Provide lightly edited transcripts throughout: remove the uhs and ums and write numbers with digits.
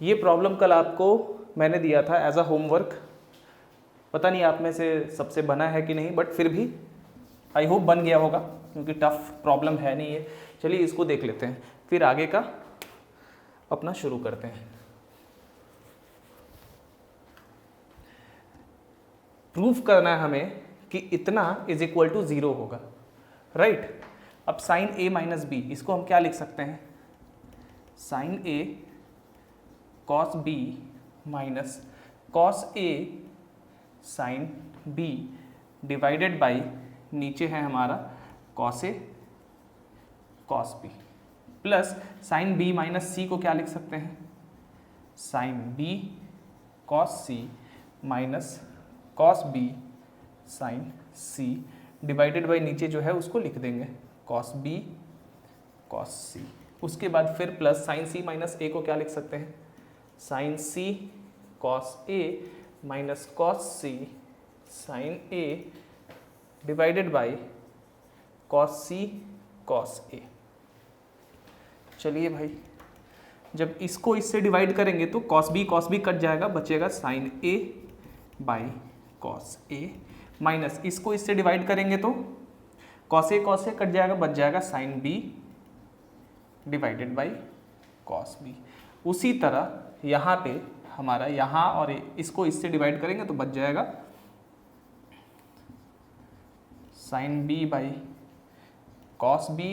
ये प्रॉब्लम कल आपको मैंने दिया था एज अ होमवर्क, पता नहीं आप में से सबसे बना है कि नहीं, बट फिर भी आई होप बन गया होगा क्योंकि टफ प्रॉब्लम है नहीं ये। चलिए इसको देख लेते हैं, फिर आगे का अपना शुरू करते हैं। प्रूफ करना है हमें कि इतना इज इक्वल टू 0 होगा, राइट। अब साइन ए माइनस बी, इसको हम क्या लिख सकते हैं, sine A cos B minus cos A sine B divided by नीचे है हमारा cos A cos B plus sine B minus C को क्या लिख सकते हैं, sine B cos C minus cos B sine C divided by नीचे जो है उसको लिख देंगे कॉस बी कॉस सी। उसके बाद फिर plus sine C minus A को क्या लिख सकते हैं, sine C cos A minus cos C sine A divided by cos C cos A. चलिए भाई, जब इसको इससे डिवाइड करेंगे तो कॉस बी कट जाएगा, बचेगा sine A by cos A minus इसको इससे डिवाइड करेंगे तो कॉस ए कट जाएगा, बच जाएगा sine B divided by cos B. उसी तरह यहाँ पे हमारा यहाँ और इसको इससे डिवाइड करेंगे तो बच जाएगा sine B by cos B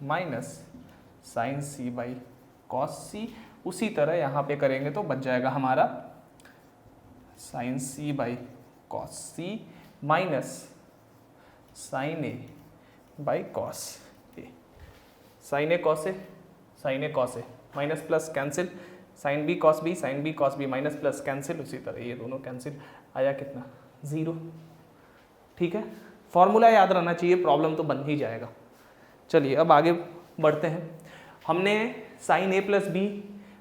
minus sine C by cos C. उसी तरह यहाँ पे करेंगे तो बच जाएगा हमारा sine C by cos C minus sine A by cos A. Sine A cos A, sine A cos A minus plus cancel, sine B cos B minus plus cancel, उसी तरह ये दोनों कैंसिल, आया कितना 0। ठीक है, फॉर्मूला याद रहना चाहिए, प्रॉब्लम तो बन ही जाएगा। चलिए अब आगे बढ़ते हैं। हमने sign A plus B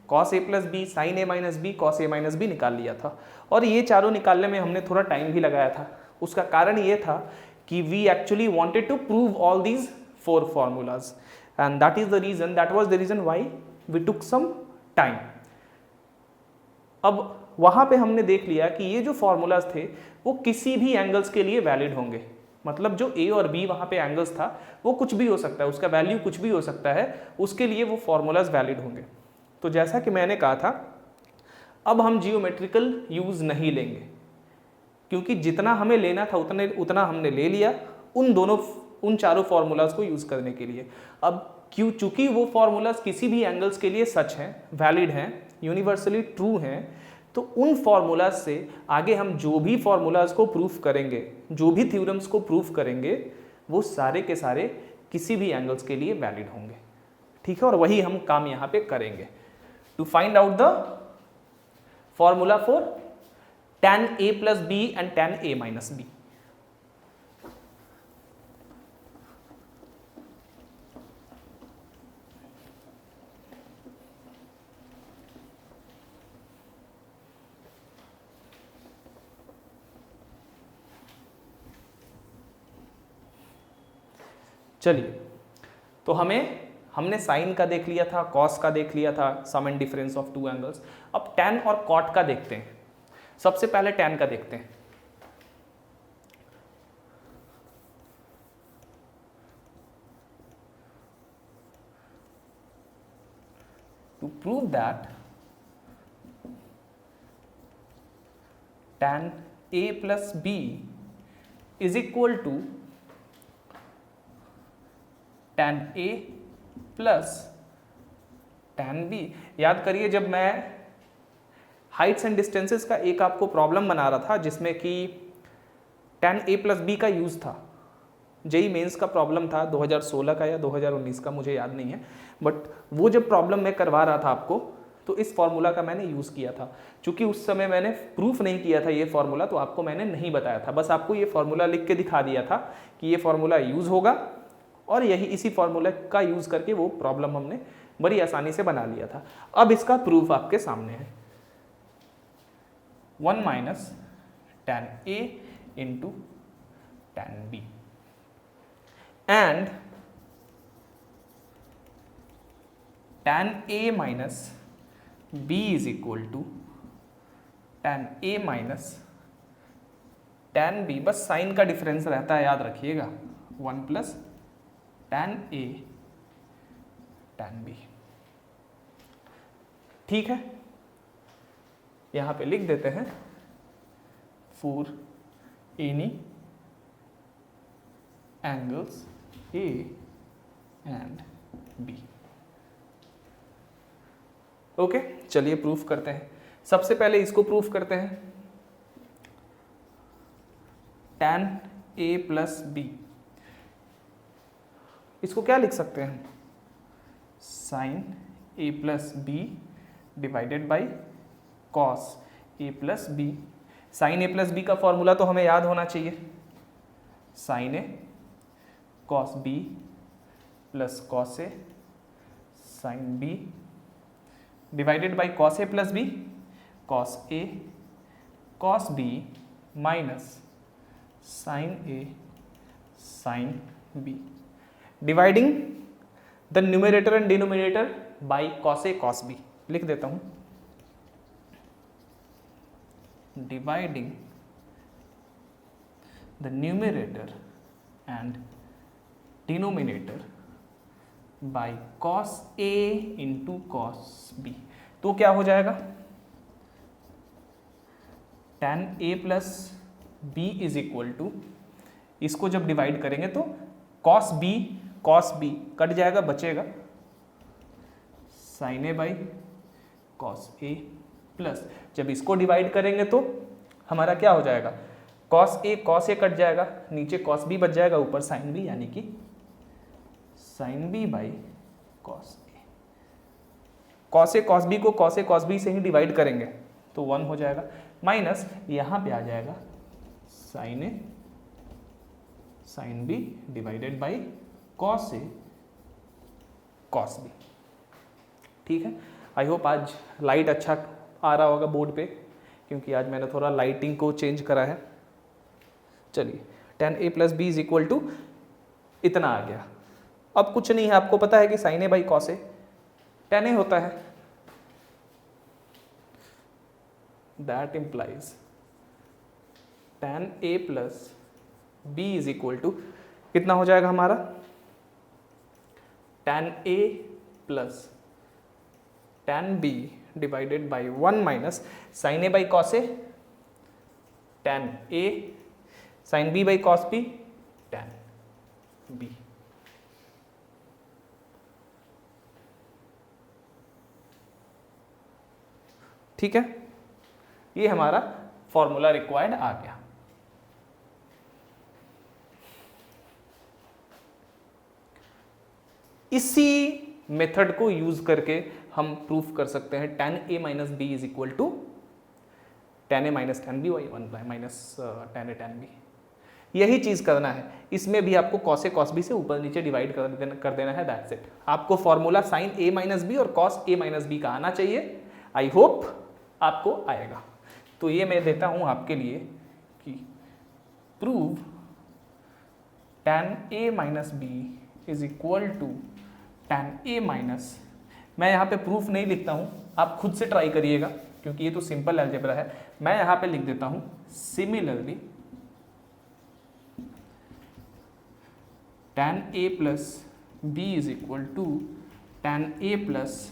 cos A plus B sine A minus B cos A minus B निकाल लिया था, और ये चारों निकालने में हमने थोड़ा टाइम भी लगाया था। उसका कारण ये था कि we actually wanted to prove all these 4 formulas and that was the reason why we took some time। अब वहाँ पे हमने देख लिया कि ये जो फॉर्मूलाज थे वो किसी भी एंगल्स के लिए वैलिड होंगे, मतलब जो ए और बी वहाँ पे एंगल्स था वो कुछ भी हो सकता है, उसका वैल्यू कुछ भी हो सकता है, उसके लिए वो फॉर्मूलाज वैलिड होंगे। तो जैसा कि मैंने कहा था, अब हम जियोमेट्रिकल यूज़ नहीं लेंगे क्योंकि जितना हमें लेना था उतना हमने ले लिया उन चारों फॉर्मूलाज को यूज़ करने के लिए। अब चूंकि वो फॉर्मूलाज किसी भी एंगल्स के लिए सच हैं, वैलिड हैं, यूनिवर्सली ट्रू हैं, तो उन फॉर्मूलाज से आगे हम जो भी फॉर्मूलाज को प्रूफ करेंगे, जो भी थ्योरम्स को प्रूफ करेंगे, वो सारे के सारे किसी भी एंगल्स के लिए वैलिड होंगे। ठीक है, और वही हम काम यहाँ पे करेंगे to find out the formula for tan a plus b and tan a minus b. चलिए, तो हमने साइन का देख लिया था, कॉस का देख लिया था, sum and difference of 2 angles. अब tan और कॉट का देखते हैं। सबसे पहले tan का देखते हैं। To prove that tan a plus B is equal to tan a plus tan b। याद करिए, जब मैं हाइट्स एंड डिस्टेंसेस का एक आपको प्रॉब्लम बना रहा था जिसमें कि tan a प्लस बी का यूज़ था, जेई मेंस का प्रॉब्लम था 2016 का या 2019 का, मुझे याद नहीं है, बट वो जब प्रॉब्लम मैं करवा रहा था आपको तो इस फॉर्मूला का मैंने यूज़ किया था। चूंकि उस समय मैंने प्रूफ नहीं किया था ये फॉर्मूला, तो आपको मैंने नहीं बताया था, बस आपको ये फॉर्मूला लिख के दिखा दिया था कि ये फॉर्मूला यूज़ होगा, और इसी फॉर्मूला का यूज़ करके वो प्रॉब्लम हमने बड़ी आसानी से बना लिया था। अब इसका प्रूफ आपके सामने है, 1 minus tan a into tan b and tan a minus b is equal to tan A minus tan B, बस साइन का डिफरेंस रहता है, याद रखिएगा, 1 plus tan A tan B। ठीक है, यहां पे लिख देते हैं for any angles A and B। Okay, चलिए प्रूफ करते हैं। सबसे पहले इसको प्रूफ करते हैं, tan A प्लस B, इसको क्या लिख सकते हैं, sine A plus B divided by cos A plus B. Sine A plus B का फॉर्मूला तो हमें याद होना चाहिए, sine A cos B plus cos A sine B divided by cos A plus B, cos A cos B minus sine A sine B, dividing the numerator and denominator by cos A cos B। लिख देता हूं, dividing the numerator and denominator by cos A into cos B। तो क्या हो जाएगा, tan A plus B is equal to, इसको जब divide करेंगे तो cos B कट जाएगा, बचेगा sin A by cos A plus, जब इसको डिवाइड करेंगे तो हमारा क्या हो जाएगा, cos A कट जाएगा, नीचे cos B बच जाएगा, ऊपर sin B, यानी कि sin B by cos A। cos A cos B को cos A cos B से ही डिवाइड करेंगे तो 1 हो जाएगा, माइनस यहाँ पे आ जाएगा sine A sine B divided by cos A cos B। ठीक है, आई होप आज लाइट अच्छा आ रहा होगा बोर्ड पे, क्योंकि आज मैंने थोड़ा लाइटिंग को चेंज करा है। चलिए, tan A plus B is equal to इतना आ गया। अब कुछ नहीं है, आपको पता है कि sine A by cos A tan A होता है, that implies tan A plus B is equal to कितना हो जाएगा हमारा, tan A plus tan B divided by 1 minus sine A by cos A tan A sine B by cos B tan B। ठीक है, ये हमारा formula required आ गया। इसी मेथड को यूज करके हम प्रूफ कर सकते हैं tan A minus B is equal to tan A minus tan B by 1 minus tan A tan B। यही चीज करना है, इसमें भी आपको cos A cos B से ऊपर नीचे डिवाइड कर देना है, दैट्स इट। आपको formula sin A minus B और cos A माइनस बी का आना चाहिए, आई होप आपको आएगा। तो ये मैं देता हूं आपके लिए कि prove tan A minus B is equal to tan A minus, मैं यहाँ पे प्रूफ नहीं लिखता हूँ, आप खुद से ट्राई करिएगा क्योंकि ये तो सिंपल अलजेब्रा है। मैं यहाँ पे लिख देता हूँ similarly tan A plus B is equal to tan A plus,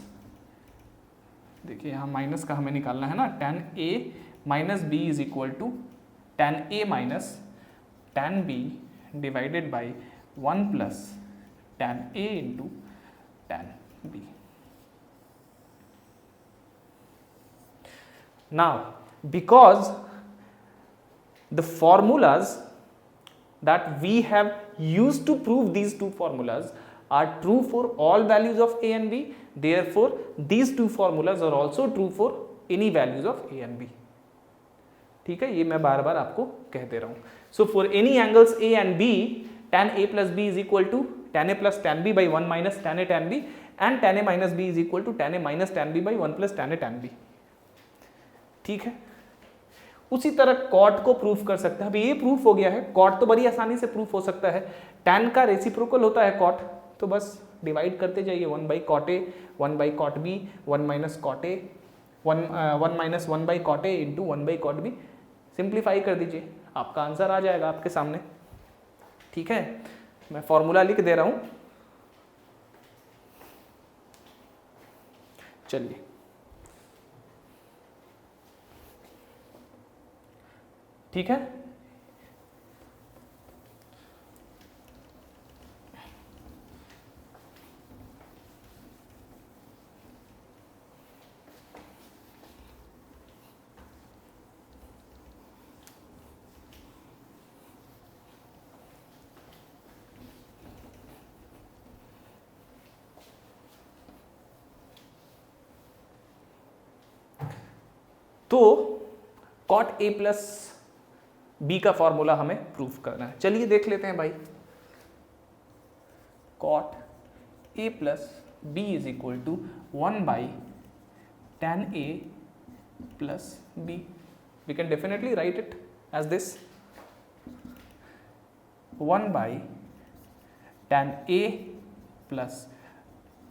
देखिए यहाँ माइनस का हमें निकालना है ना, tan A minus B is equal to tan A minus tan B divided by 1 plus tan A into tan B। Now, because the formulas that we have used to prove these two formulas are true for all values of A and B, therefore these two formulas are also true for any values of A and B। ठीक है, ये मैं बार बार आपको कह दे रहा हूँ। So for any angles A and B, tan A plus B is equal to tan A plus tan B by 1 minus tan A tan B, and tan A minus B is equal to tan A minus tan B by 1 plus tan A tan B। ठीक है, उसी तरह cot को proof कर सकते हैं। अभी ये प्रूफ हो गया है, कॉट तो बड़ी आसानी से प्रूफ हो सकता है। tan का रेसिप्रोकल होता है कॉट, तो बस डिवाइड करते जाइए 1 by cot A 1 by cot B 1 minus cot A one minus one by cot A into one by cot B, simplify कर दीजिए, आपका आंसर आ जाएगा आपके सामने। ठीक है, मैं फॉर्मूला लिख दे रहा हूं, चलिए। ठीक है, तो कॉट ए प्लस बी का फॉर्मूला हमें प्रूफ करना है। चलिए देख लेते हैं भाई। Cot A plus B is equal to 1 by tan A plus B. We can definitely write it as this 1 by tan A plus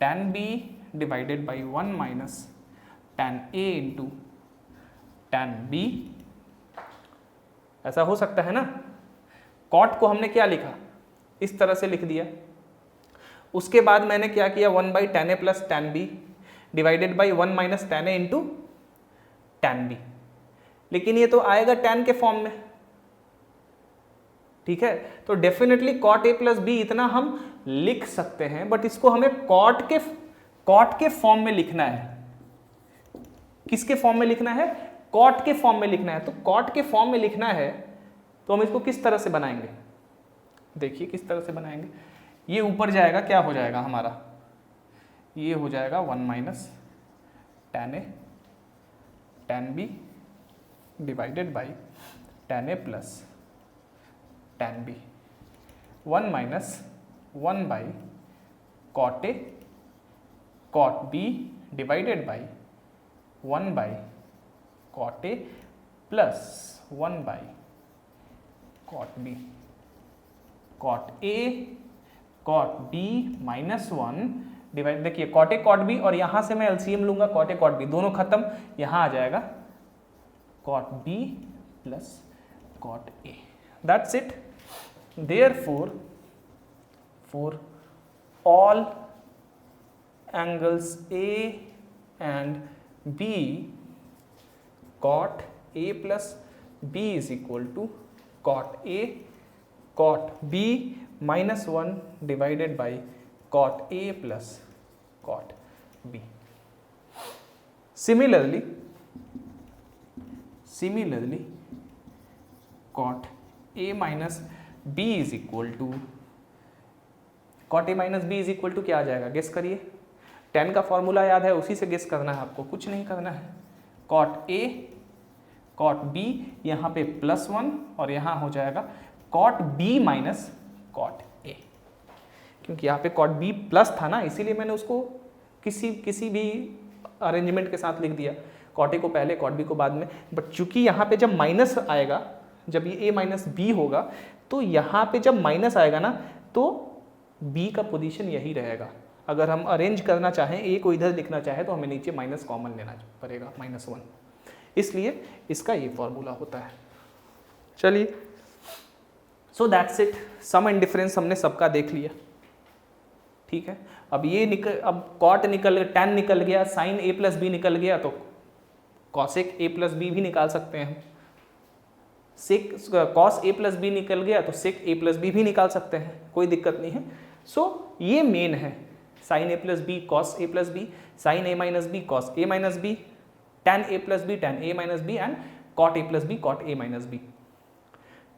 tan B divided by 1 minus tan A into tan B. ऐसा हो सकता है ना। Cot को हमने क्या लिखा, इस तरह से लिख दिया। उसके बाद मैंने क्या किया, 1 by tan A plus tan B divided by 1 minus tan A into tan B. लेकिन ये तो आएगा tan के फॉर्म में। ठीक है, तो definitely cot A plus B इतना हम लिख सकते हैं, बट इसको हमें कॉट के फॉर्म में लिखना है। किसके फॉर्म में लिखना है, कॉट के फॉर्म में लिखना है। तो कॉट के फॉर्म में लिखना है तो हम इसको किस तरह से बनाएंगे, देखिए किस तरह से बनाएंगे। ये ऊपर जाएगा, क्या हो जाएगा हमारा, ये हो जाएगा 1 minus tan A tan B divided by tan A plus tan B, 1 minus 1 by cot A cot B divided by 1 by cot A plus 1 by cot B. Cot A cot B minus 1 divide, देखिए cot A cot B, और यहां से मैं LCM लूंगा, cot A cot B दोनों खत्म, यहां आ जाएगा cot B plus cot A. That's it. Therefore for all angles A and B cot a plus b is equal to cot a cot b minus 1 divided by cot a plus cot b. Similarly cot a minus b is equal to cot a minus b is equal to क्या आ जाएगा, guess करिए। tan का formula याद है, उसी से guess करना है आपको, कुछ नहीं करना है। कॉट ए कॉट बी, यहाँ पे +1 और यहाँ हो जाएगा cot B minus cot A, क्योंकि यहाँ पे कॉट बी प्लस था ना, इसीलिए मैंने उसको किसी भी अरेंजमेंट के साथ लिख दिया, कॉट ए को पहले कॉट बी को बाद में। बट चूंकि यहाँ पे जब माइनस आएगा, जब ये a माइनस बी होगा, तो यहाँ पे जब माइनस आएगा ना, तो b का पोजीशन यही रहेगा। अगर हम अरेंज करना चाहें, a को इधर लिखना चाहे, तो हमें नीचे माइनस कॉमन लेना पड़ेगा, -1। इसलिए इसका ये फॉर्मूला होता है। चलिए, so that's it. Sum and difference हमने सबका देख लिया। ठीक है, अब कॉट निकल, tan निकल गया, साइन a प्लस बी निकल गया, तो कॉसेक a प्लस बी भी निकाल सकते हैं। सेक कॉस a प्लस बी निकल गया, तो सेक a प्लस बी भी निकाल सकते हैं, कोई दिक्कत नहीं है। सो ये मेन है, sine a plus B cos a plus B, sine a minus B cos a minus B, tan a plus B tan a minus B and cot a plus B cot a minus B.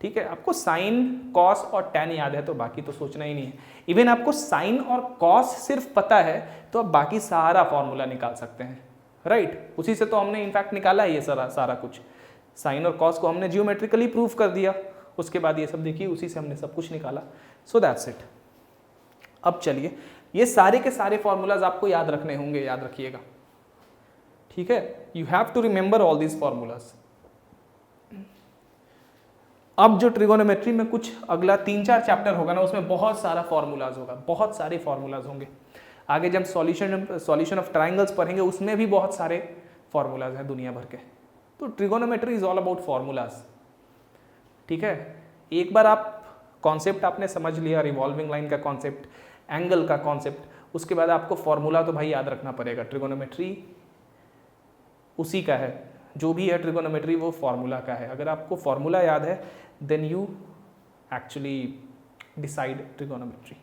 ठीक है, आपको sine cos और tan याद है तो बाकी तो सोचना ही नहीं है। इवन आपको साइन और कॉस सिर्फ पता है तो आप बाकी सारा फॉर्मूला निकाल सकते हैं, राइट। उसी से तो हमने इनफैक्ट निकाला है ये सारा कुछ। साइन और कॉस को हमने जियोमेट्रिकली प्रूव कर दिया, उसके बाद ये सब देखिए, उसी से हमने सब कुछ निकाला। सो दैट्स इट। अब चलिए, ये सारे के सारे फॉर्मूलाज आपको याद रखने होंगे, याद रखिएगा। ठीक है, you have to remember all these formulas. अब जो ट्रिगोनोमेट्री में कुछ अगला 3-4 चैप्टर होगा ना, उसमें बहुत सारा फॉर्मूलाज होगा, बहुत सारे फॉर्मूलाज होंगे। आगे जब सॉल्यूशन ऑफ ट्राइंगल्स पढ़ेंगे, उसमें भी बहुत सारे फॉर्मूलाज हैं दुनिया भर के। तो trigonometry is all about formulas, ठीक है। एक बार आप कॉन्सेप्ट आपने समझ लिया, रिवॉल्विंग लाइन का कॉन्सेप्ट, एंगल का कॉन्सेप्ट, उसके बाद आपको फॉर्मूला तो भाई याद रखना पड़ेगा। ट्रिगोनोमेट्री उसी का है, जो भी है ट्रिगोनोमेट्री वो फॉर्मूला का है। अगर आपको फॉर्मूला याद है then you actually decide trigonometry.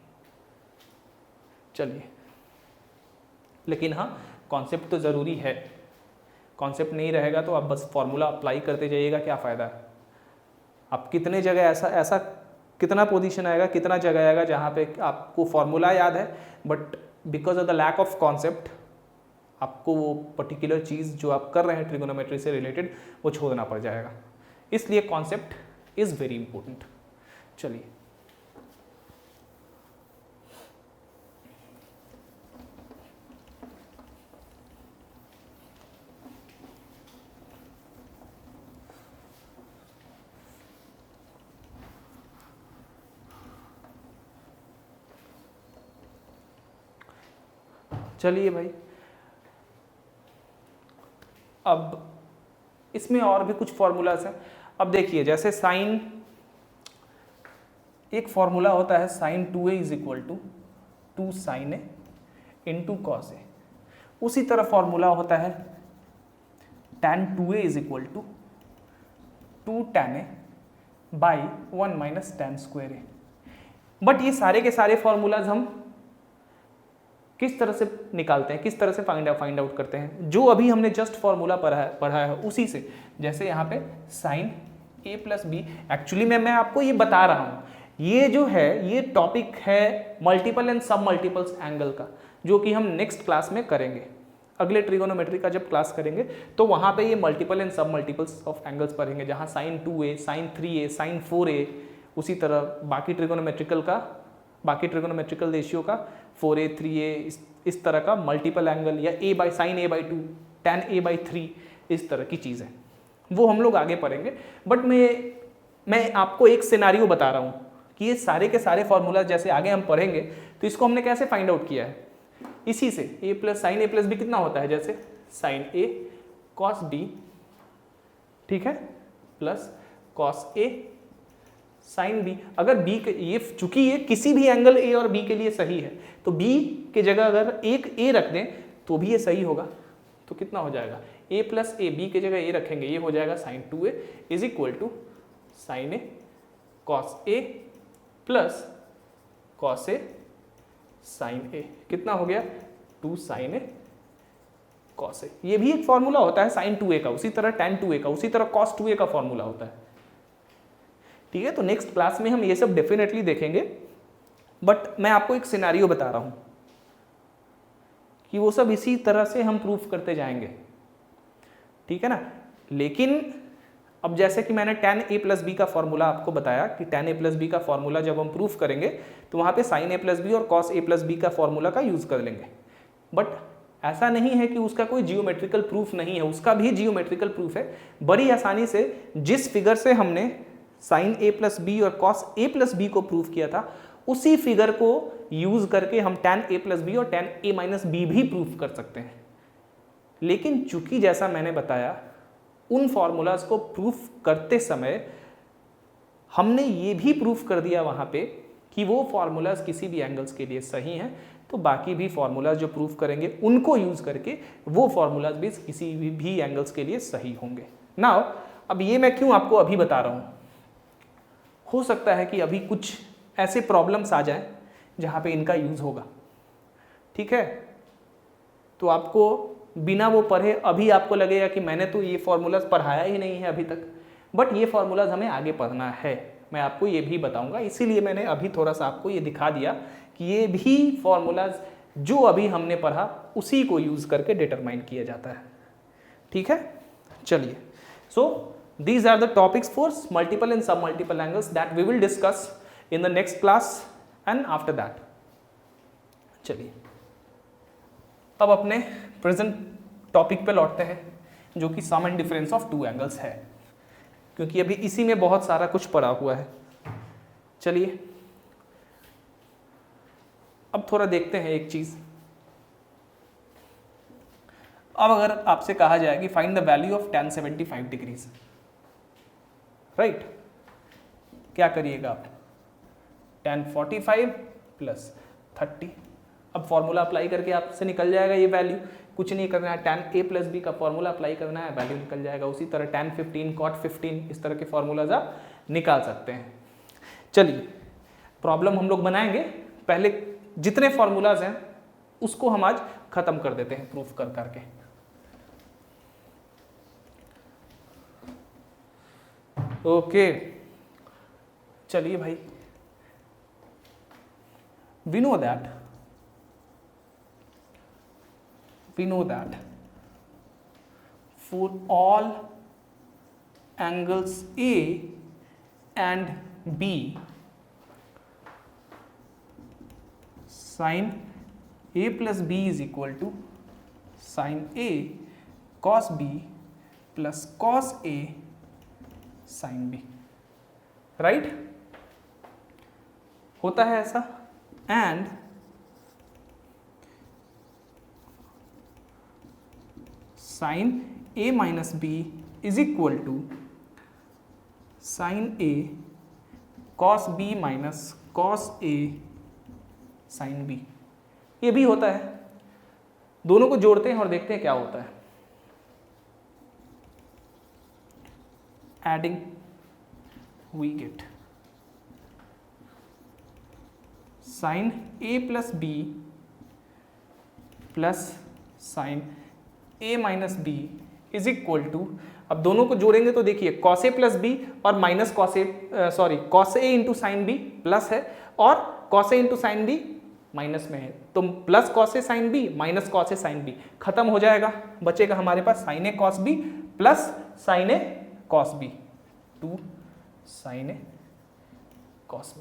चलिए, लेकिन हाँ कॉन्सेप्ट तो ज़रूरी है, कॉन्सेप्ट नहीं रहेगा तो आप बस फॉर्मूला अप्लाई करते जाइएगा, क्या फ़ायदा है। आप कितने जगह ऐसा कितना पोजीशन आएगा, कितना जगह आएगा जहाँ पे आपको फॉर्मूला याद है but because of the lack of concept आपको वो पर्टिकुलर चीज़ जो आप कर रहे हैं ट्रिगोनोमेट्री से रिलेटेड वो छोड़ना पड़ जाएगा। इसलिए कॉन्सेप्ट इज़ वेरी इंपॉर्टेंट। चलिए, चलिए भाई, अब इसमें और भी कुछ फॉर्मूलाज हैं। अब देखिए, जैसे साइन, एक फॉर्मूला होता है sine 2a is equal to 2 sine A into cos A. उसी तरह फॉर्मूला होता है tan 2a is equal to 2 tan A by 1 minus tan square A. But ये सारे के सारे फॉर्मूलाज हम किस तरह से निकालते हैं, किस तरह से फाइंड आउट करते हैं, जो अभी हमने जस्ट फॉर्मूला पढ़ा है उसी से। जैसे यहाँ पे sine a plus B, actually मैं आपको ये बता रहा हूँ, ये जो है ये टॉपिक है मल्टीपल एंड सब मल्टीपल्स एंगल का, जो कि हम नेक्स्ट क्लास में करेंगे। अगले ट्रिगोनोमेट्री का जब क्लास करेंगे तो वहाँ पे ये मल्टीपल एंड सब मल्टीपल्स ऑफ एंगल्स पढ़ेंगे, जहाँ sign 2a, sign 3a, sign 4a, उसी तरह बाकी ट्रिगोनोमेट्रिकल रेशियो का 4a, 3a, इस तरह का मल्टीपल एंगल, या a by sine a by 2, tan a by 3, इस तरह की चीज़ें वो हम लोग आगे पढ़ेंगे। बट मैं आपको एक सिनारियो बता रहा हूँ कि ये सारे के सारे फॉर्मूला जैसे आगे हम पढ़ेंगे तो इसको हमने कैसे फाइंड आउट किया है, इसी से। a plus sine A plus B कितना होता है, जैसे साइन a कॉस b, ठीक है, plus cos a sine b। अगर b के ये, चूंकि ये किसी भी एंगल a और b के लिए सही है, तो b के जगह अगर एक a रख दें तो भी ये सही होगा। तो कितना हो जाएगा, a प्लस ए, b के जगह a रखेंगे, ये हो जाएगा sine 2a is equal to sine A cos a plus cos A sine A. कितना हो गया, 2 साइन ए कॉस ए। ये भी एक फॉर्मूला होता है साइन 2a का, उसी तरह tan 2a का, उसी तरह कॉस 2a का फॉर्मूला होता है, ठीक है। तो नेक्स्ट क्लास में हम ये सब डेफिनेटली देखेंगे, बट मैं आपको एक सिनारियो बता रहा हूं कि वो सब इसी तरह से हम प्रूफ करते जाएंगे, ठीक है ना। लेकिन अब जैसे कि मैंने tan a प्लस बी का फॉर्मूला आपको बताया कि tan a प्लस बी का फॉर्मूला जब हम प्रूफ करेंगे तो वहाँ पे sin a प्लस बी और cos a प्लस बी का फॉर्मूला का यूज़ कर लेंगे। बट ऐसा नहीं है कि उसका कोई जियोमेट्रिकल प्रूफ नहीं है, उसका भी जियोमेट्रिकल प्रूफ है। बड़ी आसानी से जिस फिगर से हमने sin a प्लस बी और cos a प्लस बी को प्रूफ किया था, उसी फिगर को यूज़ करके हम tan a प्लस बी और tan a माइनस बी भी प्रूफ कर सकते हैं। लेकिन चूंकि जैसा मैंने बताया, उन फॉर्मूलाज को प्रूफ करते समय हमने ये भी प्रूफ कर दिया वहाँ पे कि वो फॉर्मूलाज किसी भी एंगल्स के लिए सही हैं, तो बाकी भी फॉर्मूलाज जो प्रूफ करेंगे उनको यूज़ करके वो फॉर्मूलाज भी किसी भी एंगल्स के लिए सही होंगे। नाउ अब ये मैं क्यों आपको अभी बता रहा हूँ, हो सकता है कि अभी कुछ ऐसे प्रॉब्लम्स आ जाएं जहाँ पे इनका यूज़ होगा, ठीक है। तो आपको बिना वो पढ़े अभी आपको लगेगा कि मैंने तो ये फॉर्मूलाज पढ़ाया ही नहीं है अभी तक, बट ये फॉर्मूलाज हमें आगे पढ़ना है, मैं आपको ये भी बताऊंगा। इसीलिए मैंने अभी थोड़ा सा आपको ये दिखा दिया कि ये भी फॉर्मूलाज जो अभी हमने पढ़ा उसी को यूज़ करके डिटरमाइन किया जाता है, ठीक है। चलिए, सो these are the topics for multiple and sub multiple angles that we will discuss in the next class and after that. चलिए, अब अपने प्रेजेंट टॉपिक पे लौटते हैं, जो कि sum and difference of two angles है, क्योंकि अभी इसी में बहुत सारा कुछ पड़ा हुआ है। चलिए, अब थोड़ा देखते हैं एक चीज़। अब अगर आपसे कहा जाए कि find the value of tan 75 degrees, right, क्या करिएगा आप? tan 45 plus 30। अब फॉर्मूला अप्लाई करके आपसे निकल जाएगा ये वैल्यू, कुछ नहीं करना है, tan a प्लस बी का फॉर्मूला अप्लाई करना है, वैल्यू निकल जाएगा। उसी तरह tan 15 cot 15 इस तरह के फॉर्मूलाज आप निकाल सकते हैं। चलिए प्रॉब्लम हम लोग बनाएंगे, पहले जितने फॉर्मूलाज हैं उसको हम आज खत्म कर देते हैं प्रूफ कर करके। ओके चलिए भाई, we know that for all angles A and B, sin A plus B is equal to sin A cos B plus cos A sin B, right? होता है ऐसा। And sin A minus B is equal to sin A cos B minus cos A sin B, ये भी होता है। दोनों को जोड़ते हैं और देखते हैं क्या होता है। Adding we get sin A plus B plus sin A minus B is equal to, अब दोनों को जोड़ेंगे तो देखिए cos A plus B और minus cos A into sine B plus है और cos A into sine B minus में है, तो plus cos A sin B minus cos A sin B खत्म हो जाएगा, बचेगा हमारे पास sin A cos B plus sin A cos B, 2 sin A cos B।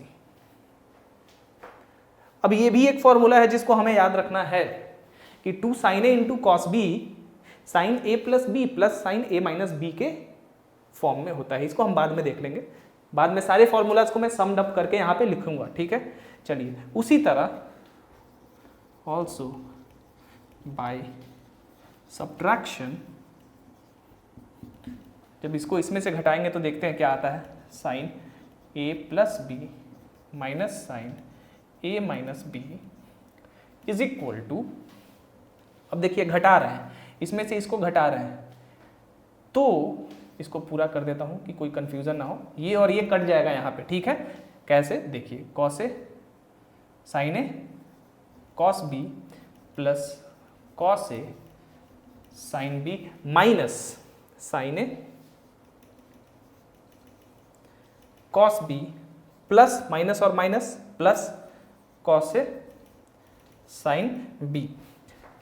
अब ये भी एक फॉर्मूला है जिसको हमें याद रखना है कि 2 sin A into cos B sin A plus B plus sin A minus B के फॉर्म में होता है। इसको हम बाद में देख लेंगे, बाद में सारे फॉर्मूलाज को मैं समड अप करके यहाँ पे लिखूंगा, ठीक है। चलिए उसी तरह ऑल्सो बाय सब्ट्रैक्शन, जब इसको इसमें से घटाएंगे तो देखते हैं क्या आता है, sin A plus B minus sin A minus B is equal to, अब देखिए घटा रहे हैं, इसमें से इसको घटा रहे हैं, तो इसको पूरा कर देता हूं कि कोई कंफ्यूजन ना हो, ये और ये कट जाएगा यहाँ पे, ठीक है। कैसे, देखिए cos A sin A cos B plus cos A sin B minus sin A cos B plus minus और minus plus cos A sin B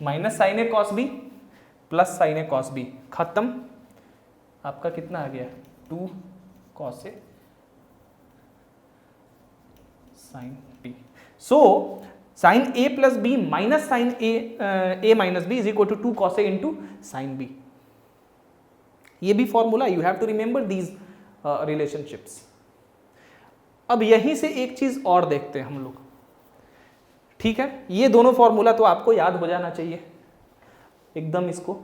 minus sin A cos B plus sin A cos B, खत्म। आपका कितना आ गया, 2 cos A sin B। So sin A plus B minus sin A minus B is equal to 2 cos A into sin B। ये भी formula, you have to remember these relationships. अब यहीं से एक चीज और देखते हैं हम लोग, ठीक है। ये दोनों फॉर्मूला तो आपको याद हो जाना चाहिए, एकदम इसको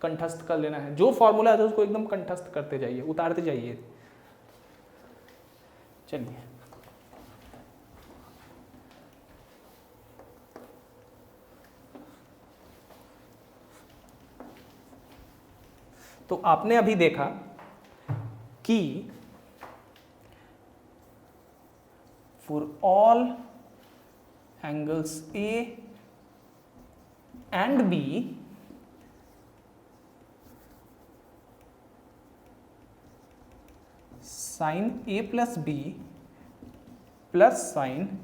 कंठस्थ कर लेना है, जो फॉर्मूला है उसको एकदम कंठस्थ करते जाइए, उतारते जाइए। चलिए तो आपने अभी देखा कि for all angles A and B sin A plus B plus sin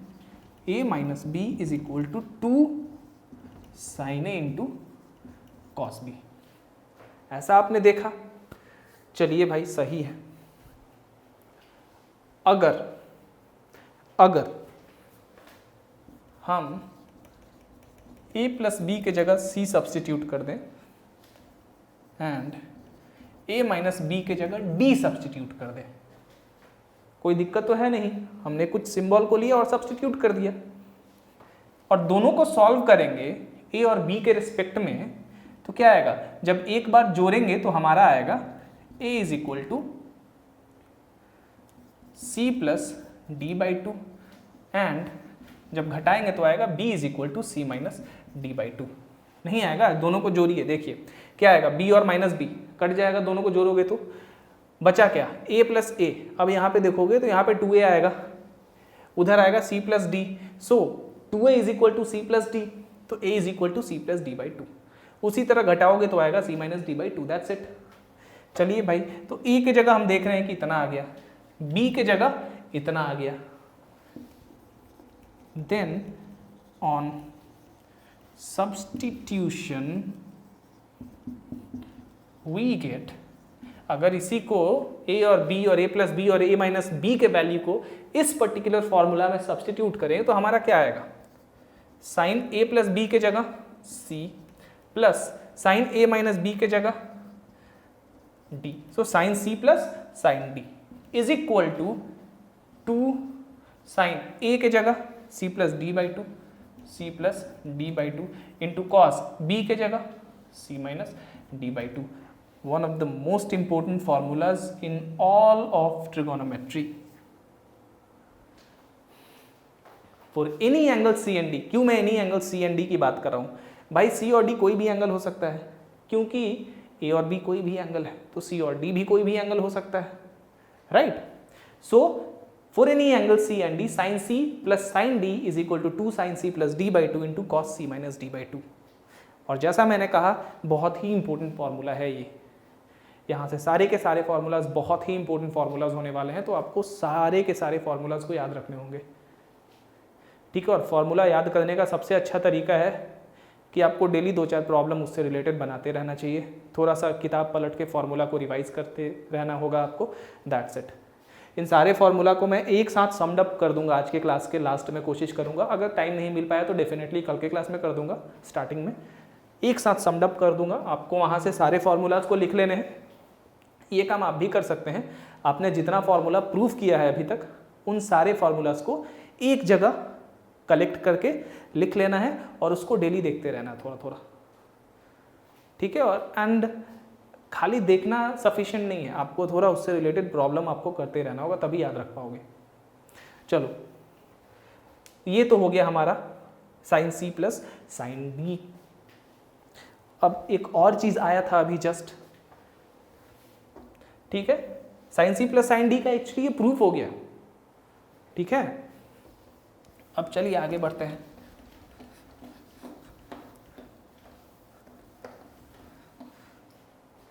A minus B is equal to 2 sin A into cos B, ऐसा आपने देखा। चलिए भाई सही है। अगर हम A प्लस B के जगह C सब्स्टिट्यूट कर दें एंड A माइनस B के जगह D सब्स्टिट्यूट कर दें, कोई दिक्कत तो है नहीं, हमने कुछ सिंबल को लिया और सब्स्टिट्यूट कर दिया, और दोनों को सॉल्व करेंगे A और B के रिस्पेक्ट में, तो क्या आएगा, जब एक बार जोड़ेंगे तो हमारा आएगा a is equal to C plus D by two, and जब घटाएंगे तो आएगा b is equal to C minus D by two. नहीं आएगा, दोनों को जोड़िए, देखिए क्या आएगा, b और माइनस b कट जाएगा, दोनों को जोड़ोगे तो बचा क्या, a प्लस ए। अब यहाँ पे देखोगे तो यहाँ पे 2a आएगा, उधर आएगा c plus D, so 2a is equal to C plus D, तो a is equal to C plus D by two. उसी तरह घटाओगे तो आएगा c minus D by two, that's it. चलिए भाई, तो e की जगह हम देख रहे हैं कि इतना आ गया, b की जगह इतना आ गया, then on substitution we get, अगर इसी को a और b और a प्लस बी और a माइनस बी के वैल्यू को इस पर्टिकुलर फॉर्मूला में सब्स्टिट्यूट करें तो हमारा क्या आएगा, साइन a प्लस बी के जगह c plus sine a minus B के जगह d, so sine c plus sine d is equal to 2 sine a के जगह c plus D by two, C plus D by two into cos b के जगह c minus D by two. One of the most important formulas in all of trigonometry for any angle C and D। क्यों मैं any angle C and D की बात कर रहा हूँ भाई, C और D कोई भी एंगल हो सकता है, क्योंकि A और B कोई भी एंगल है तो C और D भी कोई भी एंगल हो सकता है, right. So for any angle C and D, sin C plus sin D is equal to 2 sin C plus D by two into cos C minus D by two. और जैसा मैंने कहा, बहुत ही इंपॉर्टेंट फॉर्मूला है ये, यहाँ से सारे के सारे फार्मूलाज बहुत ही इंपॉर्टेंट फार्मूलाज होने वाले हैं, तो आपको सारे के सारे फार्मूलाज को याद रखने होंगे, ठीक है। और फार्मूला याद करने का सबसे अच्छा तरीका है कि आपको डेली 2-4 प्रॉब्लम उससे रिलेटेड बनाते रहना चाहिए, थोड़ा सा किताब पलट के फार्मूला को रिवाइज करते रहना होगा आपको, दैट्स इट। इन सारे फार्मूला को मैं एक साथ समड अप कर दूंगा आज के क्लास के लास्ट में, कोशिश करूंगा, अगर टाइम नहीं मिल पाया तो डेफिनेटली कल के क्लास में कर दूंगा, स्टार्टिंग में एक साथ समड अप कर दूंगा, आपको वहाँ से सारे फार्मूलाज को लिख लेने हैं। ये काम आप भी कर सकते हैं, आपने जितना फार्मूला प्रूफ किया है अभी तक उन सारे फार्मूलाज को एक जगह कलेक्ट करके लिख लेना है और उसको डेली देखते रहना थोड़ा थोड़ा, ठीक है। और एंड खाली देखना सफिशिएंट नहीं है, आपको थोड़ा उससे रिलेटेड प्रॉब्लम आपको करते रहना होगा, तभी याद रख पाओगे। चलो, ये तो हो गया हमारा sine C plus sine D. अब एक और चीज आया था अभी जस्ट, ठीक है, sine C plus sine D का एक्चुअली ये प्रूफ हो गया, ठीक है। अब चलिए आगे बढ़ते हैं।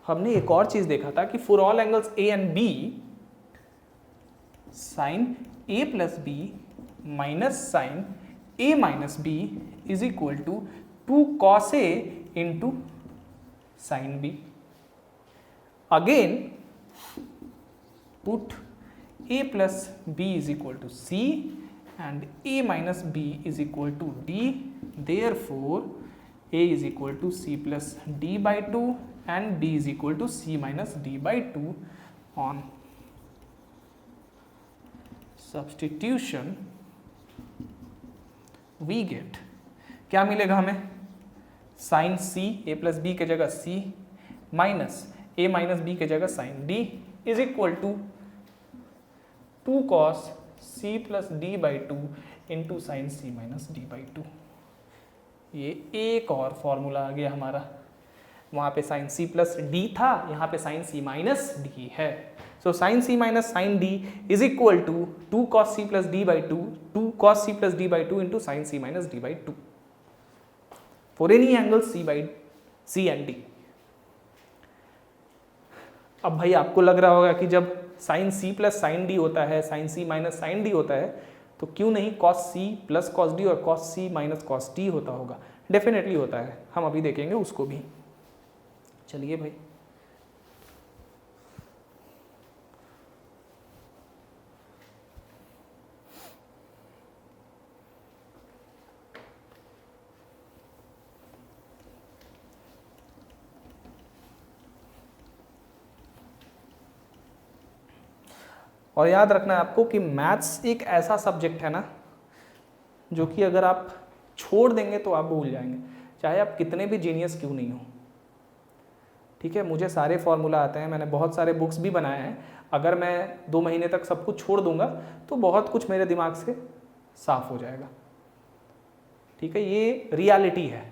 हमने एक और चीज देखा था कि for all angles A and B, sine A plus B minus sine A minus B is equal to 2 cos A into sine B. Again put a plus b is equal to c and a minus b is equal to d, therefore a is equal to c plus d by 2 and b is equal to c minus d by 2 on substitution we get, क्या मिलेगा हमें, sine c a plus b के जगह c minus a minus b के जगह sine d is equal to 2 cos c plus D by two into sine C minus D by two. ये एक और फॉर्मूला आ गया हमारा, वहाँ पे साइन c प्लस डी था, यहाँ पे साइन c माइनस डी है। So sine c minus sine D is equal to 2 cos c plus D by two, 2 cos c plus D by two into sine c minus D by two for any angle c and d। अब भाई आपको लग रहा होगा कि जब sine C plus sine D होता है, sine C minus sine D होता है, तो क्यों नहीं cos C plus cos D और cos C minus cos D होता होगा। डेफिनेटली होता है, हम अभी देखेंगे उसको भी। चलिए भाई, और याद रखना है आपको कि मैथ्स एक ऐसा सब्जेक्ट है ना जो कि अगर आप छोड़ देंगे तो आप भूल जाएंगे, चाहे आप कितने भी जीनियस क्यों नहीं हो, ठीक है, मुझे सारे फॉर्मूला आते हैं, मैंने बहुत सारे बुक्स भी बनाए हैं। अगर मैं 2 महीने तक सब कुछ छोड़ दूंगा तो बहुत कुछ मेरे दिमाग से साफ हो जाएगा। ठीक है, ये रियलिटी है,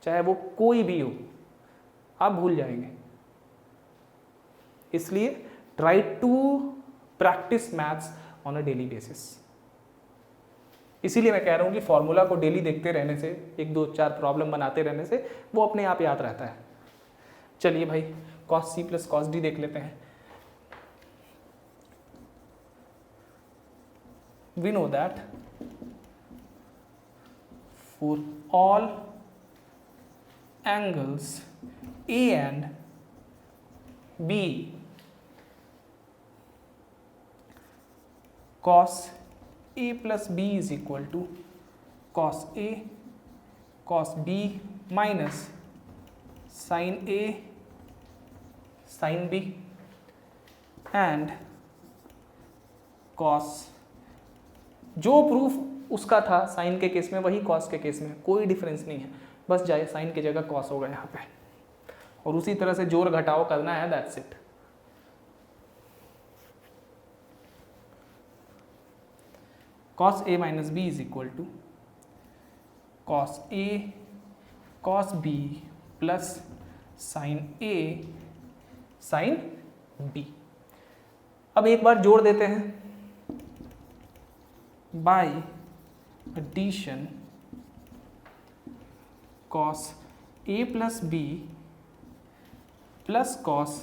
चाहे वो कोई भी हो, आप भूल जाएंगे। इसलिए try to practice maths on a daily basis. इसीलिए मैं कह रहा हूं कि फॉर्मूला को डेली देखते रहने से, 1 2 4 प्रॉब्लम बनाते रहने से वो अपने आप याद रहता है। चलिए भाई, cos c plus cos d देख लेते हैं। We know that for all angles A and B, cos A plus B is equal to cos A cos B minus sin A sin B and cos, जो proof उसका था sign के case में वही cos के case में, कोई difference नहीं है, बस जाए साइन की जगह कॉस होगा यहाँ पे, और उसी तरह से जोड़ घटाव करना है, that's it. cos A minus B is equal to cos A cos B plus sin A sin B। अब एक बार जोड़ देते हैं, by addition cos A plus B plus cos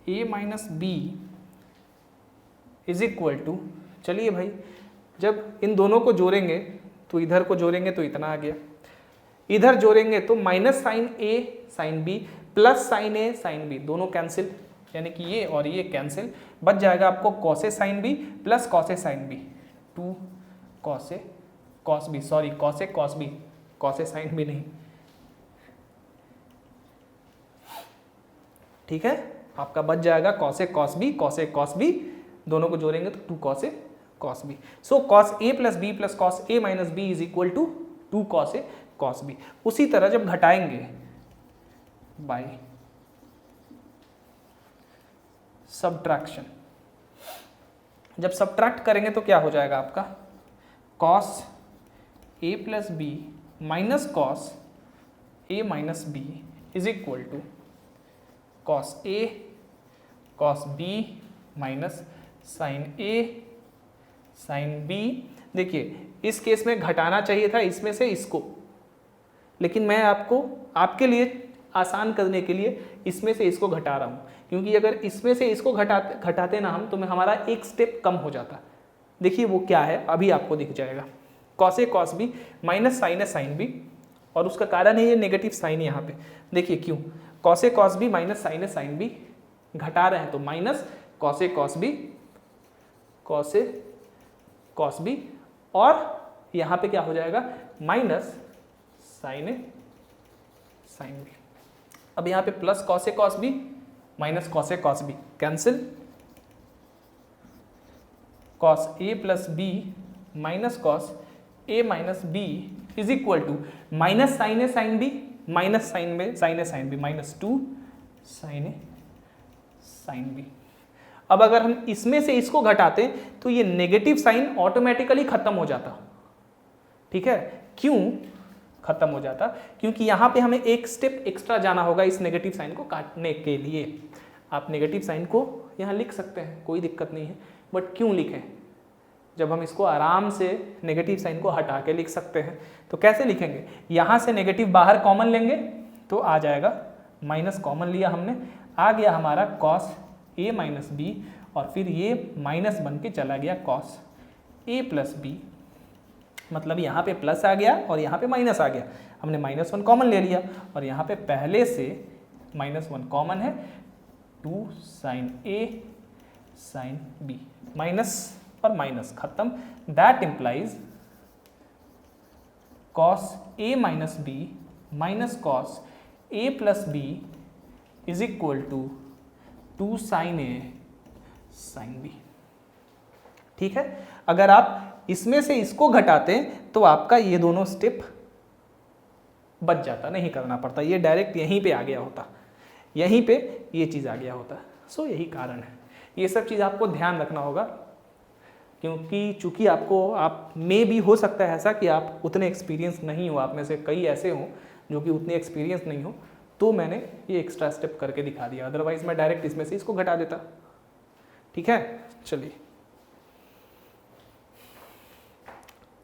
A minus B is equal to, चलिए भाई जब इन दोनों को जोड़ेंगे तो इधर को जोड़ेंगे तो इतना आ गया, इधर जोड़ेंगे तो minus sine A sine B plus sine A sine B, दोनों कैंसिल, यानी कि ये और ये कैंसिल, बच जाएगा आपको cos A sine B plus cos A sine B, 2 cos A cos B, sorry cos A cos B, cos A sine B नहीं, ठीक है, आपका बच जाएगा कॉस ए कॉस बी, दोनों को जोड़ेंगे तो 2 cos A cos B. So cos A plus B plus cos A minus B is equal to 2 cos A cos B. उसी तरह जब घटाएंगे बाय सब्ट्रैक्शन, जब सब्ट्रैक्ट करेंगे तो क्या हो जाएगा आपका, cos A plus B minus cos A minus B is equal to cos A cos B minus sine A sine B. देखिए इस केस में घटाना चाहिए था इसमें से इसको, लेकिन मैं आपको आपके लिए आसान करने के लिए इसमें से इसको घटा रहा हूँ, क्योंकि अगर इसमें से इसको घटाते ना हम तो हमारा एक स्टेप कम हो जाता। देखिए वो क्या है, अभी आपको दिख जाएगा, cos A cos B minus sine A sine B, और उसका कारण है ये नेगेटिव साइन यहाँ पे। देखिए क्यों, cos A cos B minus sine A sine B, घटा रहे हैं तो minus cos A cos B cos A cos B, और यहाँ पे क्या हो जाएगा minus sine A sine B. अब यहाँ पे plus cos A cos B minus cos A cos B cancel, cos A plus B minus cos A minus B is equal to minus sine A sine B minus sine A sine B minus 2 sine A sine B. अब अगर हम इसमें से इसको घटाते तो ये negative sign automatically खत्म हो जाता। ठीक है, क्यों खत्म हो जाता, क्योंकि यहाँ पे हमें एक स्टेप एक्स्ट्रा जाना होगा इस नेगेटिव साइन को काटने के लिए। आप नेगेटिव साइन को यहाँ लिख सकते हैं, कोई दिक्कत नहीं है, बट क्यों लिखें जब हम इसको आराम से नेगेटिव साइन को हटा के लिख सकते हैं। तो कैसे लिखेंगे, यहाँ से नेगेटिव बाहर कॉमन लेंगे तो आ जाएगा, माइनस कॉमन लिया हमने, आ गया हमारा कॉस ए माइनस बी, और फिर ये माइनस बन के चला गया कॉस ए प्लस बी, मतलब यहाँ पे प्लस आ गया और यहाँ पे माइनस आ गया, हमने -1 कॉमन ले लिया, और यहाँ पे पहले से -1 कॉमन है, 2 sine A sine B, minus और माइनस खत्म। That implies cos A minus B minus cos A plus B is equal to 2 sine A sine B. ठीक है, अगर आप इसमें से इसको घटाते तो आपका ये दोनों स्टेप बच जाता, नहीं करना पड़ता, ये डायरेक्ट यहीं पे आ गया होता। यहीं पे ये चीज़ आ गया होता। सो यही कारण है। ये सब चीज़ आपको ध्यान रखना होगा, क्योंकि चूंकि आप में भी हो सकता है ऐसा कि आप उतने एक्सपीरियंस नहीं हो, आप में से कई ऐसे हों जो कि उतने एक्सपीरियंस नहीं हो, तो मैंने ये एक्स्ट्रा स्टेप करके दिखा दिया, अदरवाइज मैं डायरेक्ट इसमें से इसको घटा देता। ठीक है, चलिए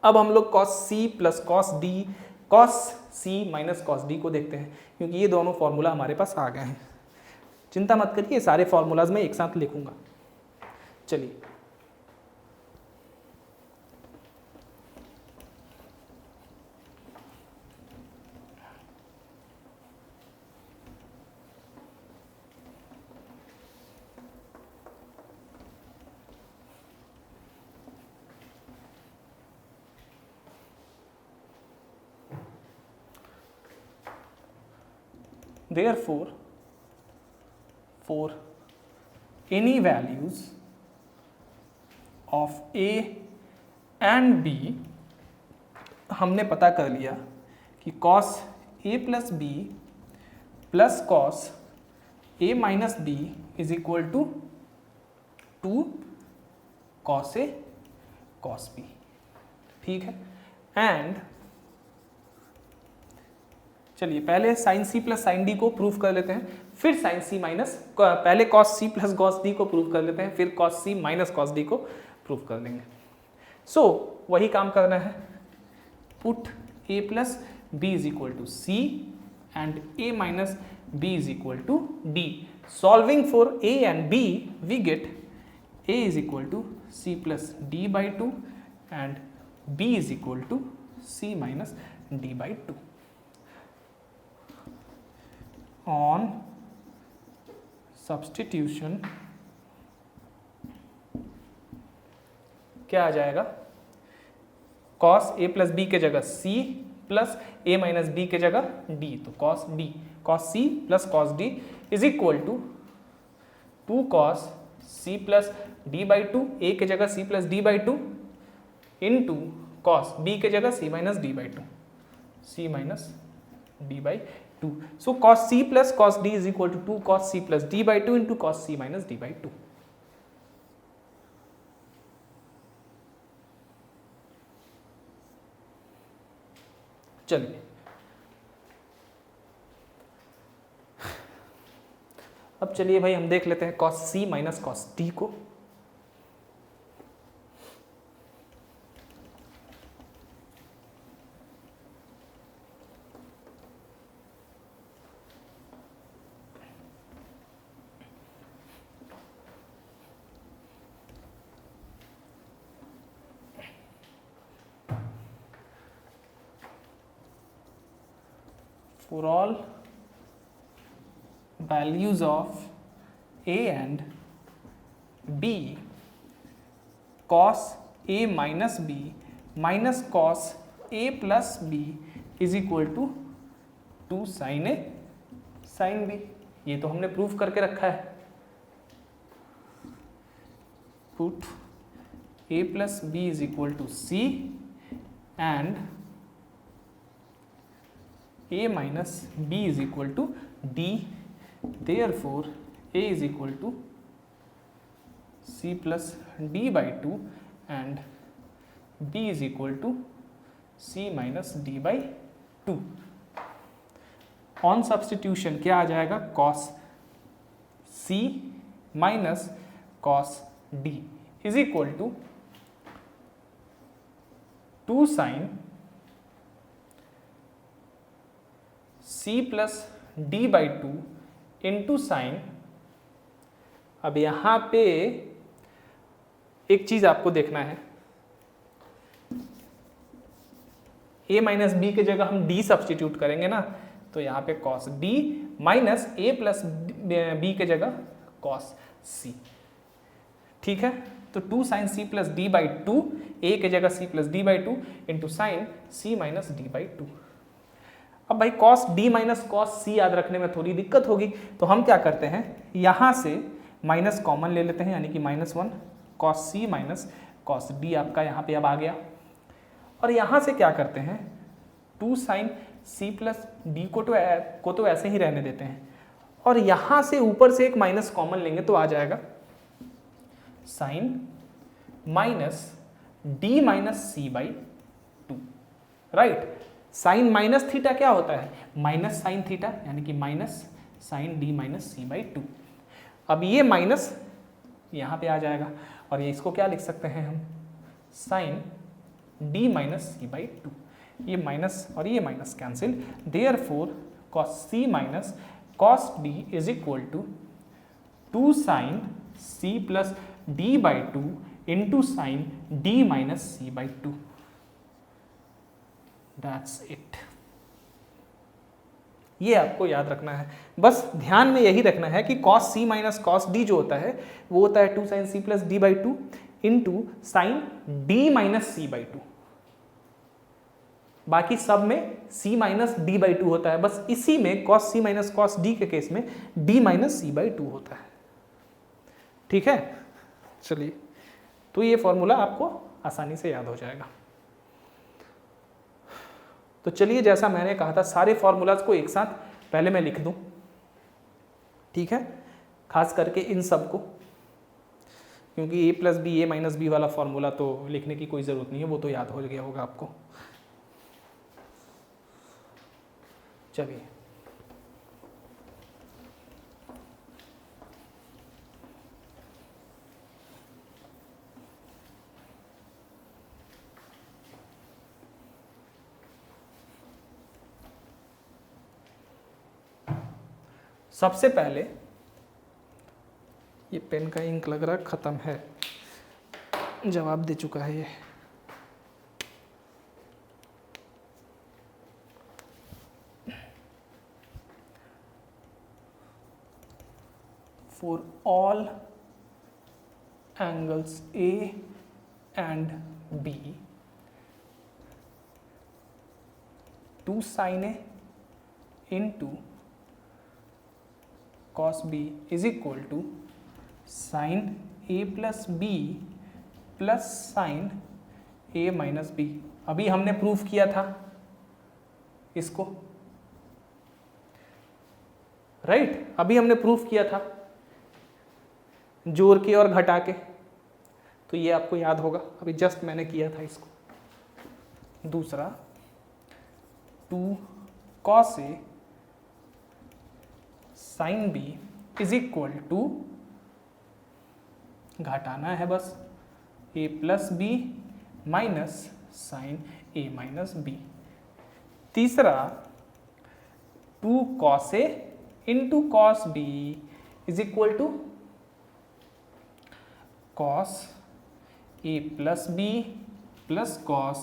अब हम लोग cos c plus cos c minus cos d को देखते हैं, क्योंकि ये दोनों फॉर्मूला हमारे पास आ गए हैं। चिंता मत करिए, सारे फॉर्मूलाज में एक साथ लिखूंगा। चलिए therefore for any values of a and b, हमने पता कर लिया कि cos a plus b plus cos a minus b is equal to 2 cos a cos b। ठीक है, एंड चलिए पहले sin c plus sin d को प्रूव कर लेते हैं, फिर sin c माइनस, पहले cos c plus cos d को प्रूव कर लेते हैं, फिर cos c minus cos d को प्रूव कर लेंगे। सो वही काम करना है, put a plus b is equal to c and a minus b is equal to d। Solving for a and b we get a is equal to c plus d by 2 and b is equal to c minus d by 2। On substitution क्या आ जाएगा, cos a plus B के जगह c plus a minus B के जगह d, तो cos c plus cos d is equal to 2 cos c plus d by 2, a के जगह c plus d by 2 into cos b के जगह c minus d by 2, c minus d by 2। So cos c plus cos d is equal to 2 cos c plus d by 2 into cos c minus d by 2। चलिए अब चलिए भाई हम देख लेते हैं cos c minus cos d को। For all values of a and b, cos a minus b minus cos a plus b is equal to 2 sin a sin b। ये तो हमने प्रूफ करके रखा है। Put a plus b is equal to c and a minus b is equal to d, therefore a is equal to c plus d by 2 and b is equal to c minus d by 2। On substitution क्या आ जाएगा, cos c minus cos d is equal to 2 sin c plus D by 2 into sine. अब यहाँ पे एक चीज आपको देखना है, a माइनस बी के जगह हम d सब्सटीट्यूट करेंगे ना, तो यहाँ पे cos d minus a plus B के जगह cos c। ठीक है, तो 2 sin c plus D by 2, a के जगह c plus D by 2 into sine c minus D by 2। अब भाई cos d minus cos c याद रखने में थोड़ी दिक्कत होगी, तो हम क्या करते हैं, यहाँ से माइनस कॉमन ले लेते हैं, यानी कि -1 cos c minus cos d आपका यहाँ पे अब आ गया। और यहाँ से क्या करते हैं, 2 sin c प्लस डी को तो ऐसे ही रहने देते हैं, और यहां से ऊपर से एक माइनस कॉमन लेंगे तो आ जाएगा sine minus D minus C by two, right. Sine minus theta क्या होता है? माइनस साइन थीटा, यानी कि minus sine D minus C by two. अब ये माइनस यहाँ पे आ जाएगा और ये इसको क्या लिख सकते हैं हम? Sine D minus C by two. ये माइनस और ये minus cancel, therefore cos c minus cos d is equal to 2 sine c plus D by two into sine D minus C by two. That's it. ये आपको याद रखना है, बस ध्यान में यही रखना है कि cos c minus cos d जो होता है वो होता है 2 sine c plus D by two into sine D minus C by two. बाकी सब में c minus D by two होता है, बस इसी में cos c minus cos d के केस में d minus C by two होता है। ठीक है, चलिए, तो ये फॉर्मूला आपको आसानी से याद हो जाएगा। तो चलिए, जैसा मैंने कहा था सारे फॉर्मूलाज को एक साथ पहले मैं लिख दूं, ठीक है, खास करके इन सब को, क्योंकि a plus B A minus B वाला फॉर्मूला तो लिखने की कोई ज़रूरत नहीं है, वो तो याद हो गया होगा आपको। चलिए, सबसे पहले ये पेन का इंक लग रहा है ख़त्म है, जवाब दे चुका है ये। For all angles A and B, 2 sin A into cos B is equal to sin A plus B plus sin A minus B। अभी हमने प्रूफ किया था इसको, राइट अभी हमने प्रूफ किया था जोड़ के और घटा के, तो ये आपको याद होगा, अभी जस्ट मैंने किया था इसको। दूसरा 2 cos A sin B is equal to, घटाना है बस, A plus B minus sine A minus B. तीसरा 2 cos A into cos B is equal to cos A plus B plus cos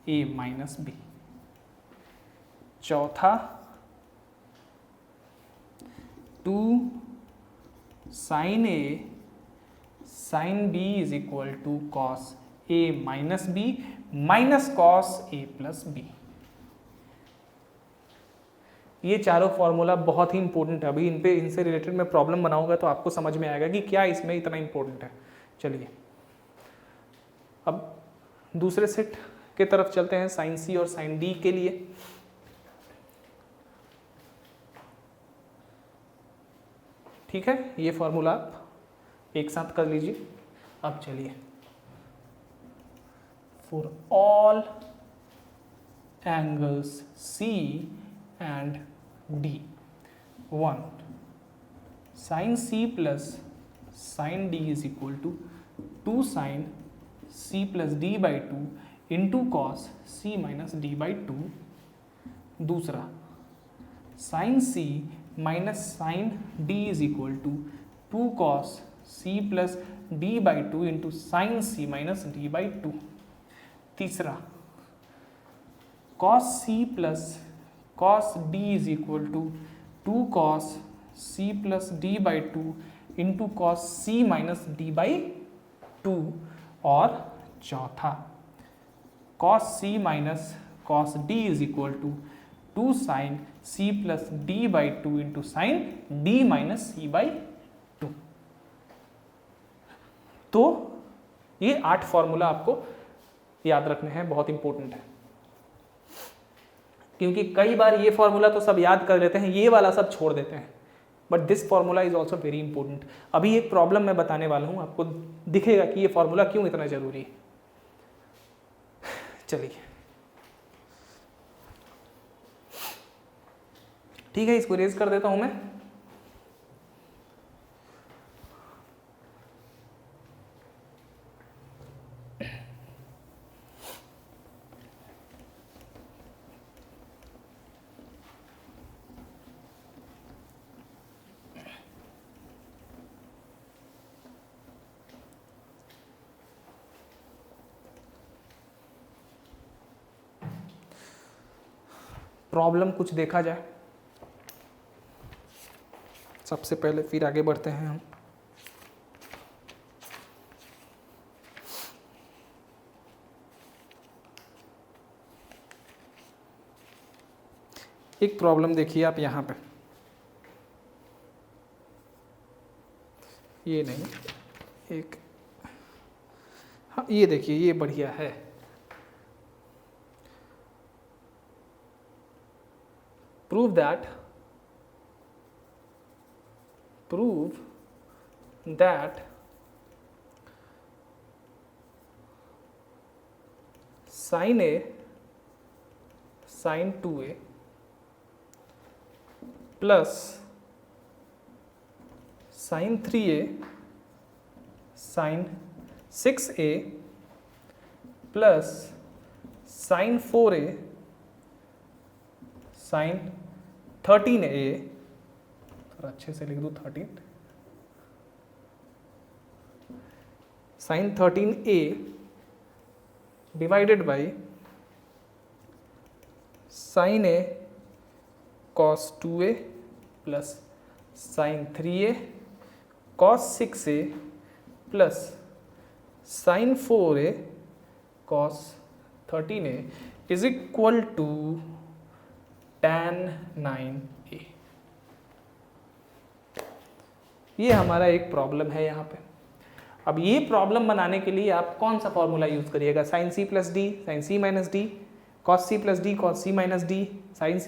A minus B. चौथा 2 sin A sin B is equal to cos A minus B minus cos A plus B. ये चारों formula बहुत ही important है, अभी इनसे related मैं problem बनाऊंगा तो आपको समझ में आएगा कि क्या इसमें इतना इंपॉर्टेंट है। चलिए, अब दूसरे सेट के तरफ चलते हैं, साइन सी और साइन डी के लिए। ठीक है, ये फॉर्मूला आप एक साथ कर लीजिए। अब चलिए, for all angles C and D, 1 sine C plus sine D is equal to 2 sine C plus D by two into cos C minus D by two. दूसरा sine C minus sine D is equal to 2 cos C plus D by two into sine C minus D by two. तीसरा cos C plus cos D is equal to 2 cos C plus D by two into cos C minus D by two. और चौथा cos C minus cos D is equal to 2 sine C plus D by two into sine D minus C by two. तो ये 8 formula आपको याद रखने हैं, बहुत important है, क्योंकि कई बार ये फॉर्मूला तो सब याद कर लेते हैं, ये वाला सब छोड़ देते हैं, but this formula is also very important. अभी एक प्रॉब्लम मैं बताने वाला हूँ, आपको दिखेगा कि ये फॉर्मूला क्यों इतना जरूरी है। चलिए ठीक है, इसको रेज कर देता हूं मैं। प्रॉब्लम कुछ देखा जाए सबसे पहले, फिर आगे बढ़ते हैं हम। एक प्रॉब्लम देखिए आप यहाँ पे, ये नहीं, एक, हाँ ये देखिए, ये बढ़िया है। prove that sin A sin 2A plus sin 3A sin 6A plus sin 4A sin 13A, थोड़ा अच्छे से लिख दूँ 13, sin 13A divided by sin A cos 2A plus sin 3A cos 6A plus sin 4A cos 13A is equal to tan 9A। ये हमारा एक problem है यहाँ पे। अब ये प्रॉब्लम बनाने के लिए आप कौन सा फॉर्मूला यूज करिएगा? sin C plus D, sin C minus D, cos C plus D, cos C minus D, sin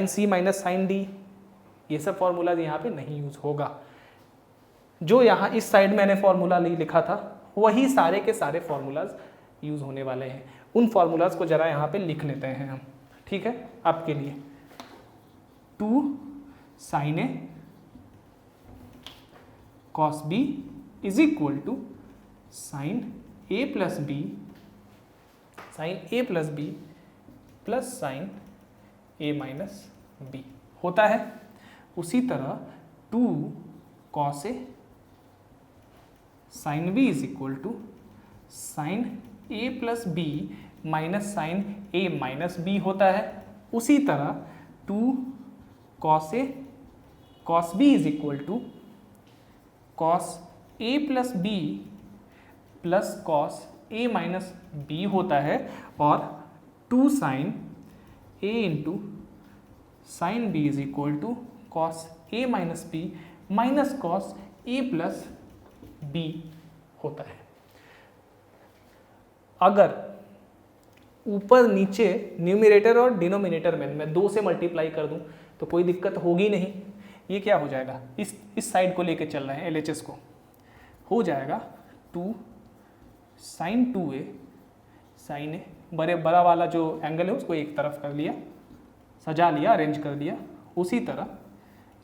C minus sin D, ये सब फॉर्मूलाज यहाँ पे नहीं यूज होगा। जो यहाँ इस साइड मैंने फॉर्मूला लिखा था वही सारे के सारे फॉर्मूलाज यूज होने वाले हैं। उन फॉर्मूलाज को जरा यहाँ पे लिख लेते हैं हम, ठीक है, आपके लिए। 2 sin A cos B is equal to sin A plus B plus sin A minus B होता है। उसी तरह 2 cos A sin B is equal to sin A plus B minus sin A minus B होता है। उसी तरह 2 cos A cos B is equal to cos A plus B plus cos A minus B होता है। और 2 sin A into sin B is equal to cos A minus B minus cos A plus B होता है। अगर ऊपर नीचे numerator और denominator में मैं 2 से मल्टीप्लाई कर दूं तो कोई दिक्कत होगी नहीं। ये क्या हो जाएगा, इस साइड को लेके चल रहे हैं LHS को, हो जाएगा 2 sin 2A sin A, बड़ा वाला जो एंगल है उसको एक तरफ कर लिया, सजा लिया, अरेंज कर दिया। उसी तरह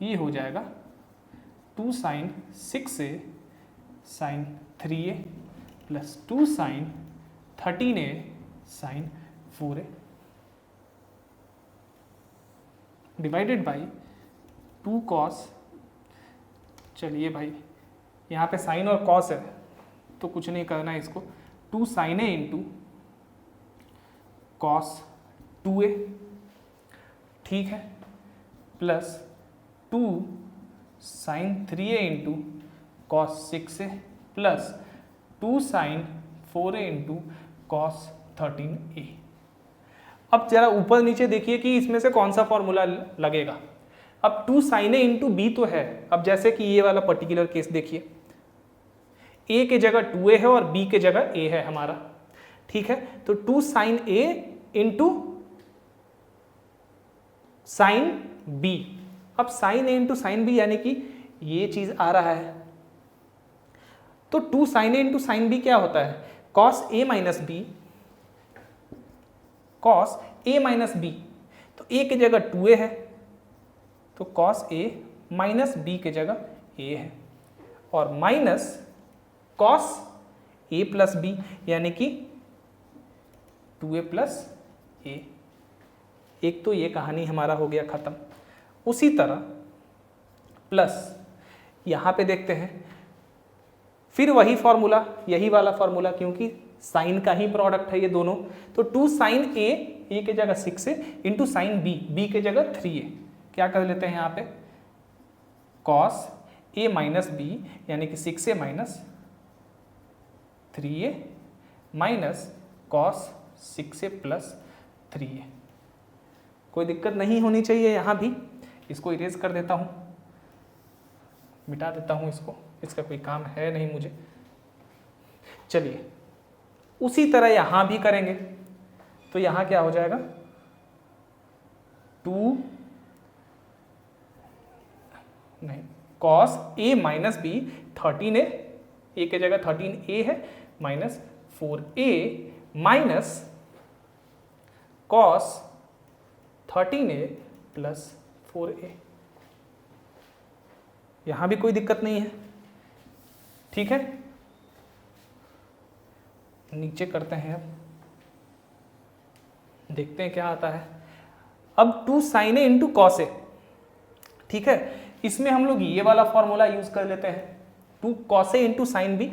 ये हो जाएगा 2 sin 6A sin 3A plus 2 sin 13A sin 4A divided by 2 cos, चलिए भाई यहाँ पे साइन और कॉस है तो कुछ नहीं करना है इसको, 2 sin A into cos 2A, ठीक है, plus 2 sin 3A into cos 6A plus 2 sin 4A into cos 13A। अब जरा ऊपर नीचे देखिए कि इसमें से कौन सा फॉर्मूला लगेगा। अब 2 sin A इंटू बी तो है। अब जैसे कि ये वाला पर्टिकुलर केस देखिए, A के जगह 2A है और B के जगह A है हमारा, ठीक है। तो 2 sin A into sin B। अब sign A into sine B यानी कि ये चीज आ रहा है, तो 2 sine A into sine B क्या होता है, cos A minus B, cos A minus B, तो ए की जगह 2a है, तो कॉस ए माइनस बी की जगह a है, और minus cos A plus B यानी कि 2a प्लस ए। एक तो ये कहानी हमारा हो गया खत्म। उसी तरह प्लस यहाँ पे देखते हैं, फिर वही फॉर्मूला, यही वाला फॉर्मूला, क्योंकि साइन का ही प्रोडक्ट है ये दोनों, तो 2 साइन ए की जगह 6a इंटू साइन बी की जगह 3a, क्या कर लेते हैं यहाँ पे, कॉस ए माइनस बी यानी कि 6a minus 3a minus cos 6a plus 3a। कोई दिक्कत नहीं होनी चाहिए यहाँ भी, इसको इरेज कर देता हूँ, मिटा देता हूँ इसको, इसका कोई काम है नहीं मुझे। चलिए उसी तरह यहाँ भी करेंगे, तो यहाँ क्या हो जाएगा, 2 नहीं cos A minus B 13a, ए की जगह 13a है, minus 4a minus cos 13a plus 4a। यहां भी कोई दिक्कत नहीं है, ठीक है। नीचे करते हैं, अब देखते हैं क्या आता है। अब 2 साइन ए इंटू कॉस ए, ठीक है, इसमें हम लोग ये वाला फॉर्मूला यूज कर लेते हैं, 2 कॉस ए इंटू साइन बी।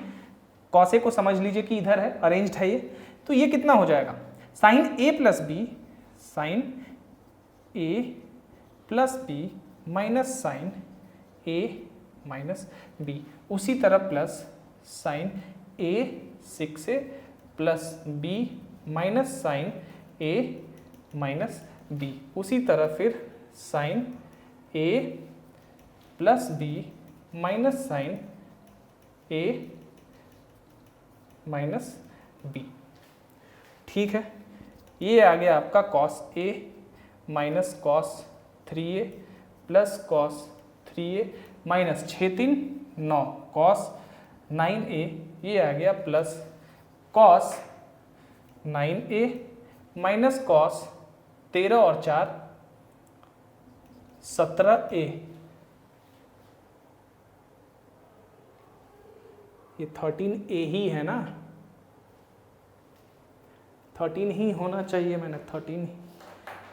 कॉस ए को समझ लीजिए कि इधर है, अरेंज्ड है ये, तो ये कितना हो जाएगा, sine A plus B, sine A plus B minus sine A minus B. उसी तरह plus sine A 6a plus B minus sine A minus B. उसी तरह फिर sine A plus B minus sine A minus B, ठीक है। ये आ गया आपका कॉस ए minus cos 3a plus cos 3a minus 6 3 9 cos 9a, ये आ गया plus cos 9a minus cos 13 और 4 17a। ये 13a ही है ना, 13 ही होना चाहिए, मैंने 13 ही,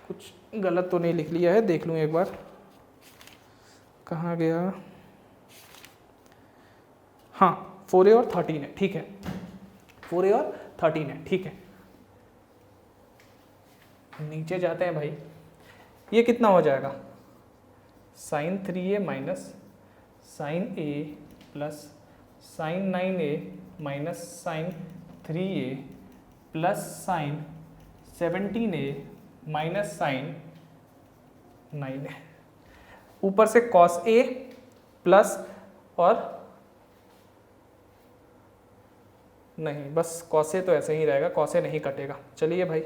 कुछ गलत तो नहीं लिख लिया है, देख लूँ एक बार कहाँ गया, हाँ 4a और 13 है, ठीक है, 4a और 13 है, ठीक है। नीचे जाते हैं भाई, ये कितना हो जाएगा, sine 3a minus sine a plus sine 9a minus sine 3a plus sine 17a minus sine 9a, ऊपर से कॉस a प्लस, और नहीं बस कॉस a तो ऐसे ही रहेगा, कॉस a नहीं कटेगा, चलिए भाई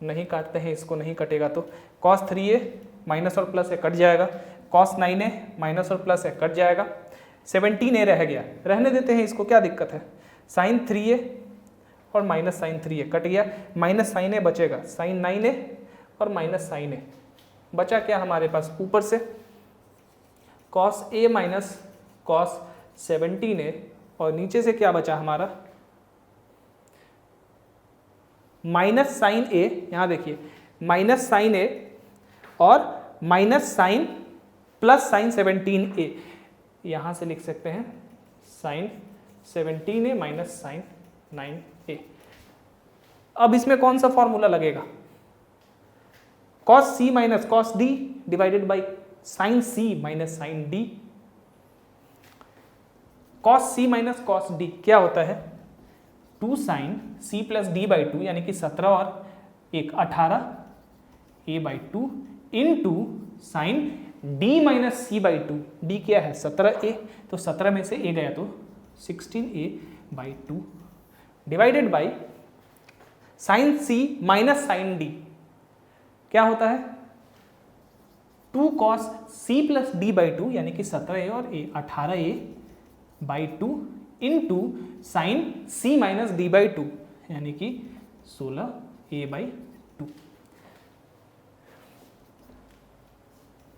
नहीं काटते हैं इसको, नहीं कटेगा तो कॉस 3a माइनस और प्लस है कट जाएगा, कॉस 9a माइनस और प्लस है कट जाएगा, 17a रह गया, रहने देते हैं इसको, क्या दिक्कत है, साइन 3a और माइनस साइन 3a कट गया, माइनस साइन a बचेगा, साइन 9a और माइनस साइन a बचा क्या हमारे पास, ऊपर से cos a minus cos 17a, और नीचे से क्या बचा हमारा, माइनस साइन a, यहाँ देखिए माइनस साइन a और minus sine plus sine 17a, यहाँ से लिख सकते हैं sign 17a minus sine 9a। अब इसमें कौन सा फॉर्मूला लगेगा, cos c minus cos d divided by sine c minus sine d। Cos c minus cos d क्या होता है, 2 sine c plus d by 2 यानी कि 17 और 1 18 a by 2 into sine d minus c by 2, d क्या है 17a, तो 17 में से a गया तो 16a by 2 divided by sine c minus sine d क्या होता है, 2 cos c plus D by 2 यानी कि 17a और a 18a बाई 2 into sine c minus D by 2 यानी कि 16a बाई 2।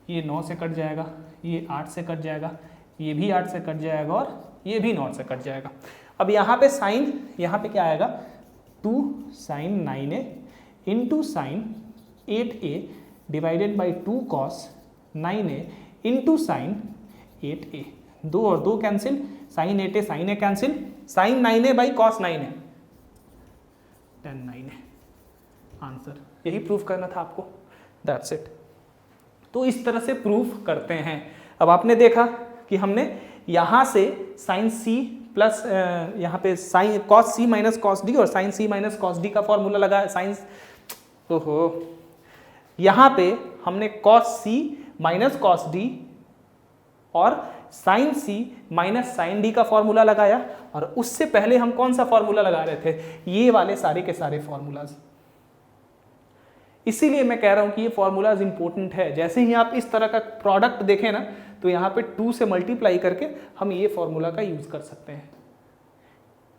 ये 9 से कट जाएगा, ये 8 से कट जाएगा, ये भी 8 से कट जाएगा और ये भी 9 से कट जाएगा। अब यहाँ पे साइन, यहाँ पे क्या आएगा 2 sine 9a into sine 8a divided by 2 cos 9a into sine 8a। 2 और 2 cancel, sine 8a sine a cancel, sine 9a by cos 9a, tan 9a answer. यही प्रूफ करना था आपको, दैट्स इट। तो इस तरह से प्रूफ करते हैं। अब आपने देखा कि हमने यहाँ से साइन c प्लस यहाँ पे sine cos c minus cos d और sine c minus cos d का फॉर्मूला लगाया, साइन, ओहो, यहाँ पे हमने cos c minus cos d और sine c minus sine d का फॉर्मूला लगाया, और उससे पहले हम कौन सा फॉर्मूला लगा रहे थे, ये वाले सारे के सारे फॉर्मूलाज। इसीलिए मैं कह रहा हूं कि ये फॉर्मूलाज इंपॉर्टेंट है। जैसे ही आप इस तरह का प्रोडक्ट देखें ना, तो यहाँ पे 2 से मल्टीप्लाई करके हम ये फॉर्मूला का यूज कर सकते हैं,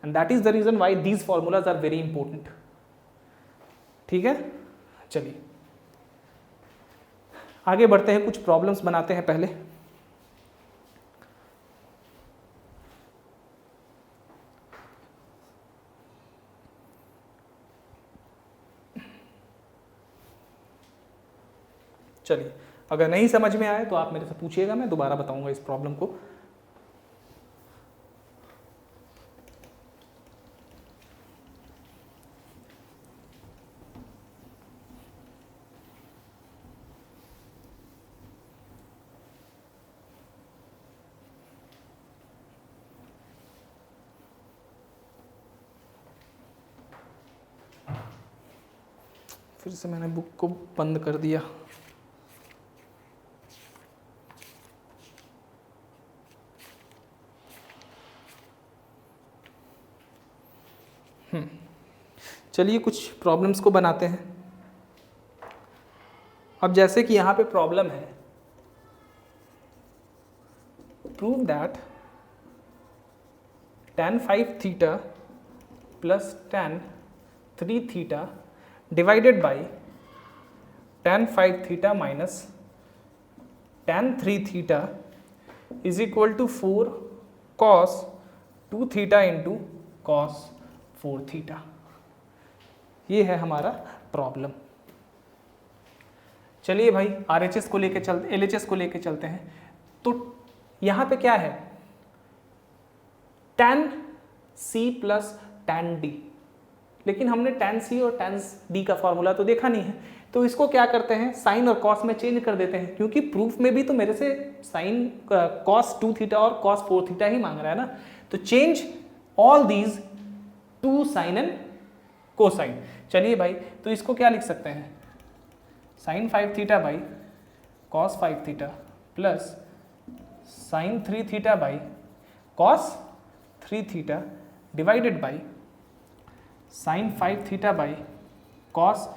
and that is the reason why these formulas are very important. ठीक है, चलिए आगे बढ़ते हैं, कुछ प्रॉब्लम्स बनाते हैं पहले। चलिए, अगर नहीं समझ में आए तो आप मेरे से पूछिएगा, मैं दोबारा बताऊंगा इस प्रॉब्लम को। फिर से मैंने बुक को बंद कर दिया। चलिए कुछ प्रॉब्लम्स को बनाते हैं। अब जैसे कि यहाँ पे प्रॉब्लम है, prove that tan 5 theta plus tan 3 theta divided by tan 5 theta minus tan 3 theta is equal to 4 cos 2 theta into cos 4 theta. ये है हमारा प्रॉब्लम। चलिए भाई RHS को लेके चलते, LHS को लेके चलते हैं। तो यहाँ पे क्या है, tan C plus tan D, लेकिन हमने tan C और tan D का फॉर्मूला तो देखा नहीं है, तो इसको क्या करते हैं, साइन और कॉस में चेंज कर देते हैं, क्योंकि प्रूफ में भी तो मेरे से साइन cos 2 थीटा और cos 4 थीटा ही मांग रहा है ना। तो change all these to sine and cosine. चलिए भाई, तो इसको क्या लिख सकते हैं, sine 5 theta by cos 5 theta plus sine 3 theta by cos 3 theta divided by sine 5 theta by cos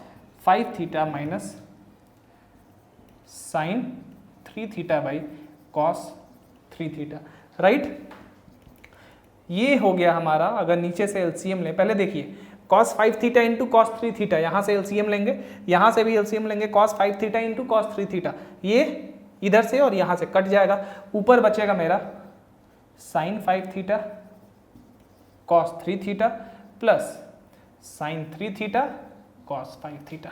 5 theta minus sine 3 theta by cos 3 theta. Right, ये हो गया हमारा। अगर नीचे से एलसीएम लें, पहले देखिए cos 5 theta into cos 3 theta, यहाँ से एलसीएम लेंगे, यहाँ से भी एलसीएम लेंगे, cos 5 theta into cos 3 theta, ये इधर से और यहाँ से कट जाएगा। ऊपर बचेगा मेरा sine 5 theta cos 3 theta plus sine 3 theta cos 5 theta.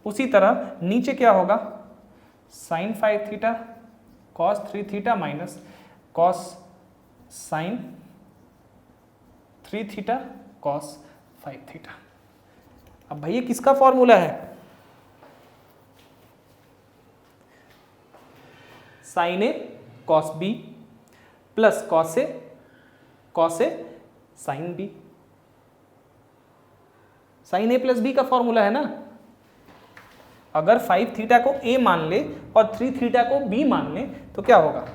उसी तरह नीचे क्या होगा, sine 5 theta cos 3 theta minus cos sine 3 theta cos 5 theta. अब भाई ये किसका फॉर्मूला है, sine A cos b plus cos A sine b। Sine A plus B का फॉर्मूला है ना। अगर 5 थीटा को a मान ले और 3 थीटा को b मान ले तो क्या होगा,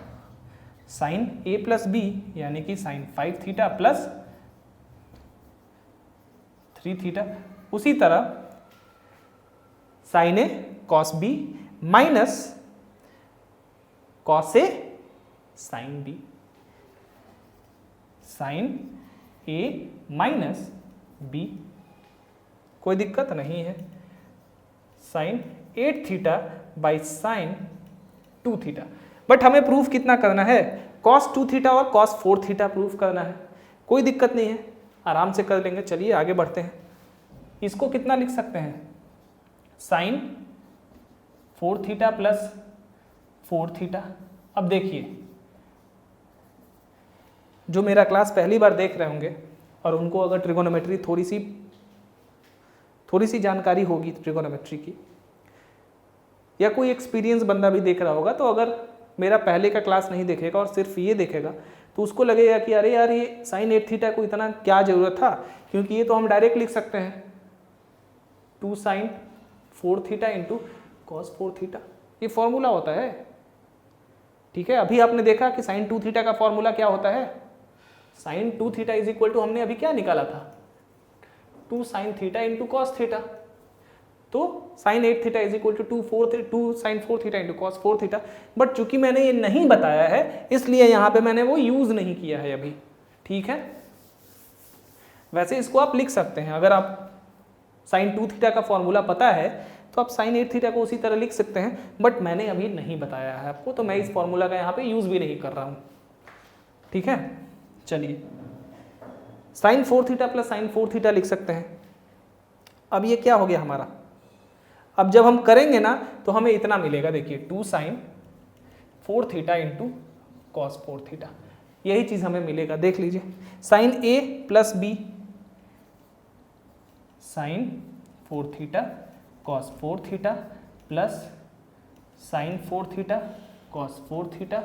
साइन a प्लस बी यानी कि साइन 5 थीटा प्लस 3 थीटा। उसी तरह sine A cos B minus cos A sine B, sine A minus B, कोई दिक्कत नहीं है, sine 8 theta by sine 2 theta. But हमें प्रूफ कितना करना है, कॉस 2 थीटा और कॉस 4 थीटा प्रूफ करना है, कोई दिक्कत नहीं है, आराम से कर लेंगे। चलिए आगे बढ़ते हैं। इसको कितना लिख सकते हैं, साइन 4 थीटा प्लस 4 थीटा। अब देखिए, जो मेरा क्लास पहली बार देख रहे होंगे और उनको अगर ट्रिगोनोमेट्री थोड़ी सी जानकारी होगी ट्रिगोनोमेट्री की, या कोई एक्सपीरियंस बंदा भी देख रहा होगा, तो अगर मेरा पहले का क्लास नहीं देखेगा और सिर्फ ये देखेगा तो उसको लगेगा कि अरे यार ये साइन 8 थीटा को इतना क्या ज़रूरत था, क्योंकि ये तो हम डायरेक्ट लिख सकते हैं 2 sine 4 theta into cos 4 theta, ये फॉर्मूला होता है। ठीक है, अभी आपने देखा कि साइन 2 थीटा का फॉर्मूला क्या होता है, sine 2 theta is equal to, हमने अभी क्या निकाला था, 2 sine theta into cos theta. तो sine 8 theta is equal to 2 sine 4 theta into cos 4 theta. But चूंकि मैंने ये नहीं बताया है इसलिए यहाँ पे मैंने वो यूज नहीं किया है अभी। ठीक है, वैसे इसको आप लिख सकते हैं, अगर आप साइन 2 थीटा का फॉर्मूला पता है तो आप साइन 8 थीटा को उसी तरह लिख सकते हैं, बट मैंने अभी नहीं बताया है आपको, तो मैं इस फॉर्मूला का यहाँ पे यूज भी नहीं कर रहा हूँ। ठीक है, चलिए sine 4 theta plus sine 4 theta लिख सकते हैं। अब ये क्या हो गया हमारा, अब जब हम करेंगे ना तो हमें इतना मिलेगा, देखिए 2 sine 4 theta into cos 4 theta, यही चीज़ हमें मिलेगा। देख लीजिए, sine A plus B sine 4 theta cos 4 theta plus sine 4 theta cos 4 theta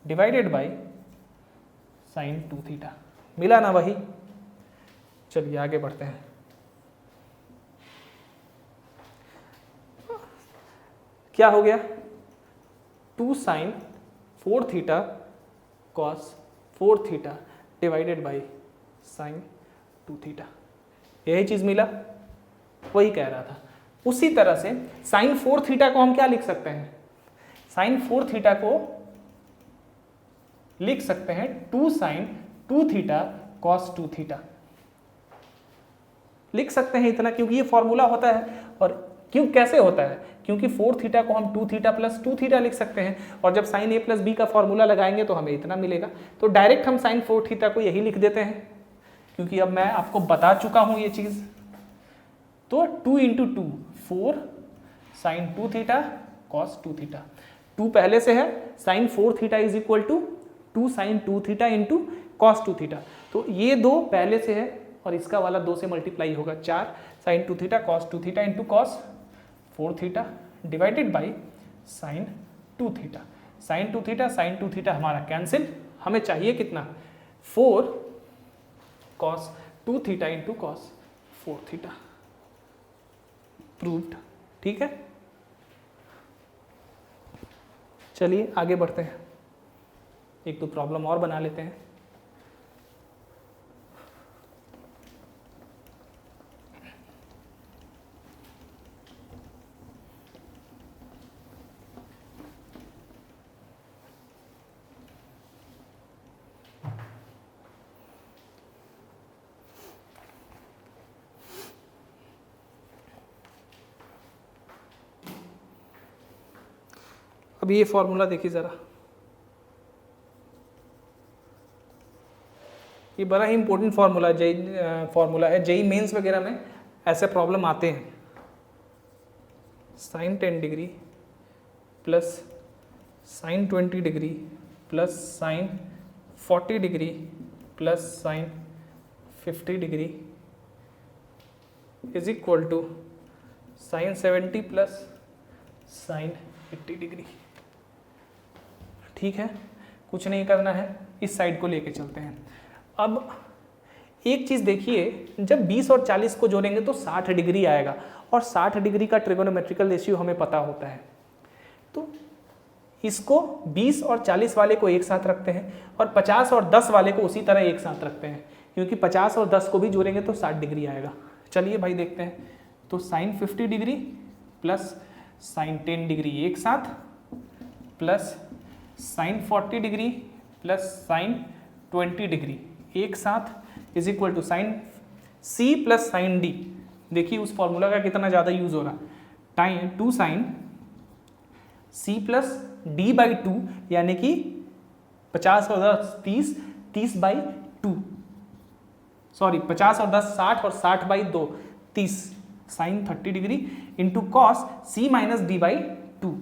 divided by sine 2 theta, मिला ना वही। चलिए आगे बढ़ते हैं। क्या हो गया, 2 sine 4 theta cos 4 theta divided by sine 2 theta, यही चीज मिला, वही कह रहा था। उसी तरह से साइन 4 थीटा को हम क्या लिख सकते हैं, साइन 4 थीटा को लिख सकते हैं 2 साइन 2 थीटा कॉस 2 थीटा, लिख सकते हैं इतना, क्योंकि ये फॉर्मूला होता है। और क्यों, कैसे होता है, क्योंकि 4 थीटा को हम 2 थीटा प्लस 2 थीटा लिख सकते हैं, और जब साइन ए प्लस बी का फॉर्मूला लगाएंगे तो हमें इतना मिलेगा। तो डायरेक्ट हम साइन 4 थीटा को यही लिख देते हैं, क्योंकि अब मैं आपको बता चुका हूं ये चीज। तो 2 into 2 4 sine 2 theta cos 2 theta, 2 पहले से है, sine 4 theta is equal to 2 sine 2 theta into cos 2 theta, तो ये 2 पहले से है और इसका वाला 2 से मल्टीप्लाई होगा, 4 sine 2 theta cos 2 theta into cos 4 theta divided by sine 2 theta. Sine 2 theta sine 2 theta हमारा कैंसिल, हमें चाहिए कितना, 4 cos 2 theta into cos 4 theta, proved. ठीक है, चलिए आगे बढ़ते हैं, एक तो प्रॉब्लम और बना लेते हैं। अब ये फॉर्मूला देखिए ज़रा, ये बड़ा ही इंपॉर्टेंट फॉर्मूला है, जेई मेंस वगैरह में ऐसे प्रॉब्लम आते हैं। Sine 10 degree plus sine 20 degree plus sine 40 degree plus sine 50 degree is equal to sine 70 plus sine 80 degree. ठीक है, कुछ नहीं करना है, इस साइड को लेके चलते हैं। अब एक चीज़ देखिए, जब 20 और 40 को जोड़ेंगे तो 60 डिग्री आएगा, और 60 डिग्री का ट्रिगोनोमेट्रिकल रेशियो हमें पता होता है। तो इसको 20 और 40 वाले को एक साथ रखते हैं और 50 और 10 वाले को उसी तरह एक साथ रखते हैं, क्योंकि 50 और 10 को भी जोड़ेंगे तो 60 डिग्री आएगा। चलिए भाई देखते हैं, तो sine 50 degree plus sine 10 degree एक साथ plus sine 40 degree plus sine 20 degree एक साथ is equal to sine C plus sine D. देखिए उस फॉर्मूला का कितना ज़्यादा यूज हो रहा, time 2 sine C plus D by 2 यानी कि 50 और 10 30, 30 बाई 2, सॉरी 50 और 10 60 और 60 by 2 30 sine 30 degree into cos C minus D by 2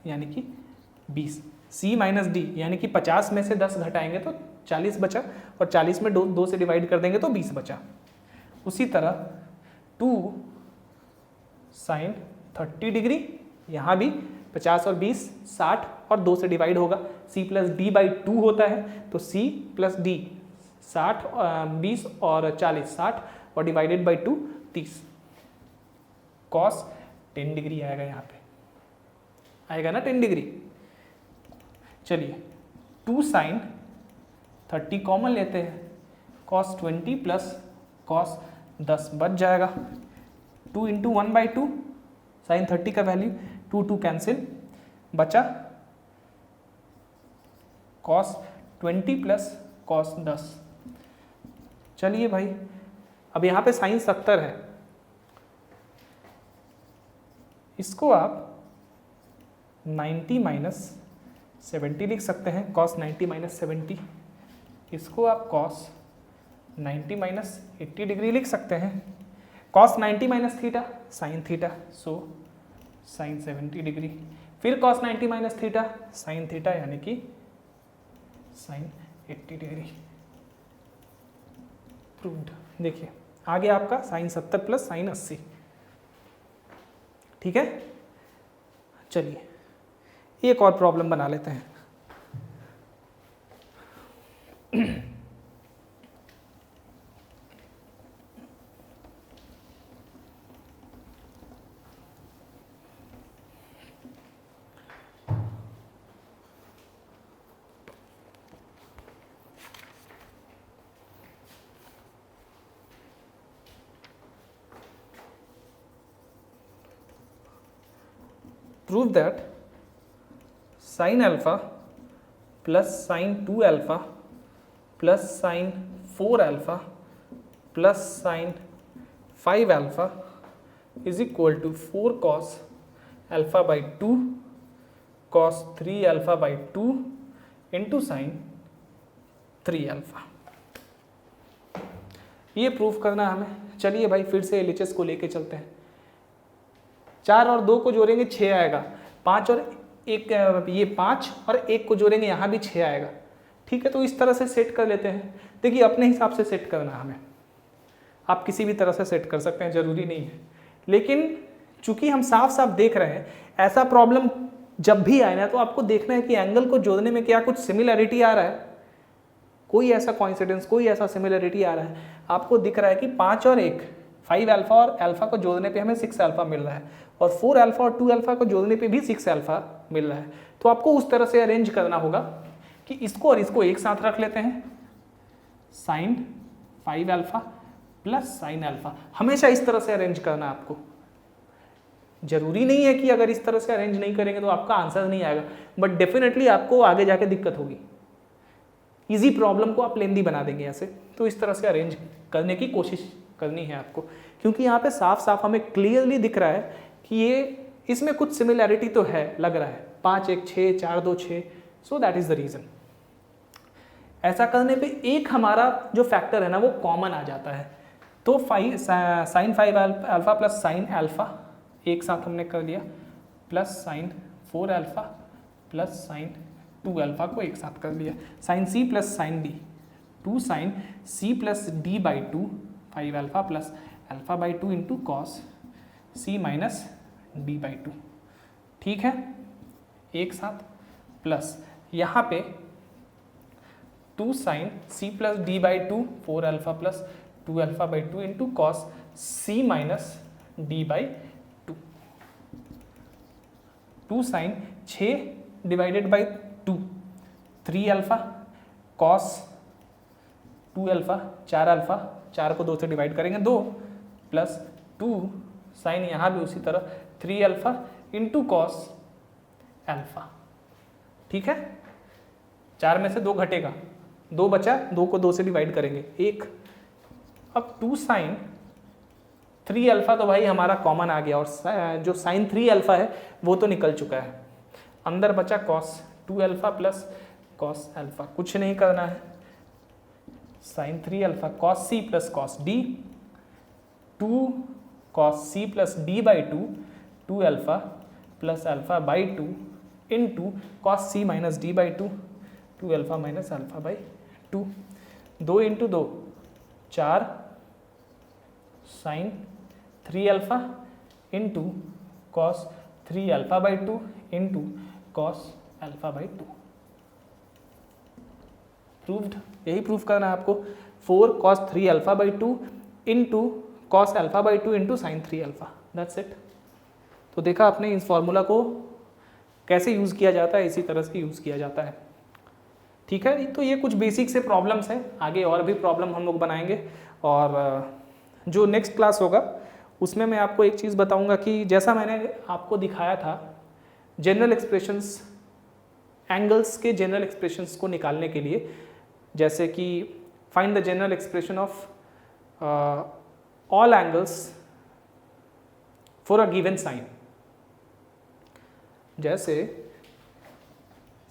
यानी कि 20 सी माइनस डी यानी कि 50 में से 10 घटाएंगे तो 40 बचा और 40 में 2 से डिवाइड कर देंगे तो 20 बचा। उसी तरह 2 साइन 30 डिग्री यहाँ भी 50 और 20 60 और 2 से डिवाइड होगा, सी प्लस डी बाई 2 होता है तो सी प्लस डी 60 20 और 40 60 और डिवाइडेड बाई 2 30 कॉस 10 डिग्री आएगा, यहाँ पे आएगा ना 10 डिग्री। चलिए 2 साइन 30 कॉमन लेते हैं, कॉस 20 प्लस कॉस 10 बच जाएगा, 2 इंटू 1 बाई 2 साइन 30 का वैल्यू 2 कैंसिल बचा कॉस 20 प्लस कॉस 10। चलिए भाई अब यहाँ पे साइन 70 है, इसको आप 90 माइनस 70 लिख सकते हैं, कॉस 90 माइनस 70, इसको आप कॉस 90 माइनस 80 डिग्री लिख सकते हैं, cos 90 minus theta sine theta so sine 70 degree, फिर cos 90 minus theta sine theta यानी कि साइन 80 डिग्री प्रूव्ड। देखिए आगे आपका साइन 70 प्लस साइन 80, ठीक है। चलिए एक और प्रॉब्लम बना लेते हैं। Prove that sin alpha plus sin 2 alpha plus sin 4 alpha plus sin 5 alpha is equal to 4 cos alpha by 2 cos 3 alpha by 2 into sin 3 alpha। ये प्रूफ करना है हमें। चलिए भाई फिर से LHS को लेके चलते हैं। 4 और 2 को जोड़ेंगे 6 आएगा, 5 और 1 ये 5 और 1 को जोड़ेंगे यहाँ भी 6 आएगा, ठीक है। तो इस तरह से सेट कर लेते हैं। देखिए अपने हिसाब से सेट करना है हमें, आप किसी भी तरह से सेट कर सकते हैं, ज़रूरी नहीं है। लेकिन चूंकि हम साफ साफ देख रहे हैं ऐसा प्रॉब्लम जब भी आए ना तो आपको देखना है कि एंगल को जोड़ने में क्या कुछ सिमिलरिटी आ रहा है, कोई ऐसा कोइंसिडेंस कोई ऐसा सिमिलरिटी आ रहा है। आपको दिख रहा है कि 5 और 1 5 अल्फा और अल्फा को जोड़ने पे हमें 6 अल्फा मिल रहा है और 4 अल्फा और 2 अल्फा को जोड़ने पे भी 6 अल्फा मिल रहा है। तो आपको उस तरह से अरेंज करना होगा कि इसको और इसको एक साथ रख लेते हैं, sine 5 alpha plus sine alpha. हमेशा इस तरह से अरेंज करना है आपको। जरूरी नहीं है कि अगर इस तरह से अरेंज नहीं करेंगे तो आपका आंसर नहीं आएगा, बट डेफिनेटली आपको आगे जाके दिक्कत होगी। इजी प्रॉब्लम को आप लेंदी बना देंगे ऐसे। तो इस तरह से अरेंज करने की कोशिश करनी है आपको, क्योंकि यहाँ पे साफ साफ हमें क्लियरली दिख रहा है कि ये इसमें कुछ सिमिलैरिटी तो है, लग रहा है 5 1 6 4 2 6, so that is the reason. ऐसा करने पे एक हमारा जो फैक्टर है ना वो कॉमन आ जाता है। तो sine 5 alpha plus sine alpha एक साथ हमने कर लिया, plus sine 4 alpha plus sine 2 alpha को एक साथ कर लिया, sine C plus sine D 2 sine C plus D by 2 5 alpha plus alpha by 2 into cos C minus D by 2, ठीक है, एक साथ। प्लस यहाँ पे 2 sine C plus D by 2 4 alpha plus 2 alpha by 2 into cos C minus D by 2, 2 sine 6 divided by 2 3 alpha cos 2 alpha 4 alpha 4 को 2 से divide करेंगे 2 plus 2 sign यहाँ भी उसी तरह 3 अल्फा इंटू कॉस अल्फा। ठीक है, 4 में से 2 घटेगा, 2 बचा, 2 को 2 से डिवाइड करेंगे 1। अब 2 साइन 3 अल्फा तो भाई हमारा कॉमन आ गया, और जो साइन 3 अल्फा है वो तो निकल चुका है। अंदर बचा cos 2 alpha plus cos alpha, कुछ नहीं करना है, sine 3 alpha cos C plus cos D, 2 cos C plus D by 2, 2 alpha plus alpha by 2 into cos C minus D by 2, 2 alpha minus alpha by 2, 2 into 2 4 sine 3 alpha into cos 3 alpha by 2 into cos alpha by 2। Proved, यही prove करना है आपको। 4 cos 3 alpha by 2 into cos alpha by 2 into sine 3 alpha, that's it. तो देखा आपने इस formula को कैसे यूज़ किया जाता है, इसी तरह से यूज़ किया जाता है। ठीक है, तो ये कुछ बेसिक से प्रॉब्लम्स हैं, आगे और भी प्रॉब्लम हम लोग बनाएंगे। और जो नेक्स्ट क्लास होगा उसमें मैं आपको एक चीज़ बताऊंगा कि जैसा मैंने आपको दिखाया था जनरल एक्सप्रेशंस, एंगल्स के जनरल एक्सप्रेशंस को निकालने के लिए, जैसे कि find the general expression of all angles for a given sine. जैसे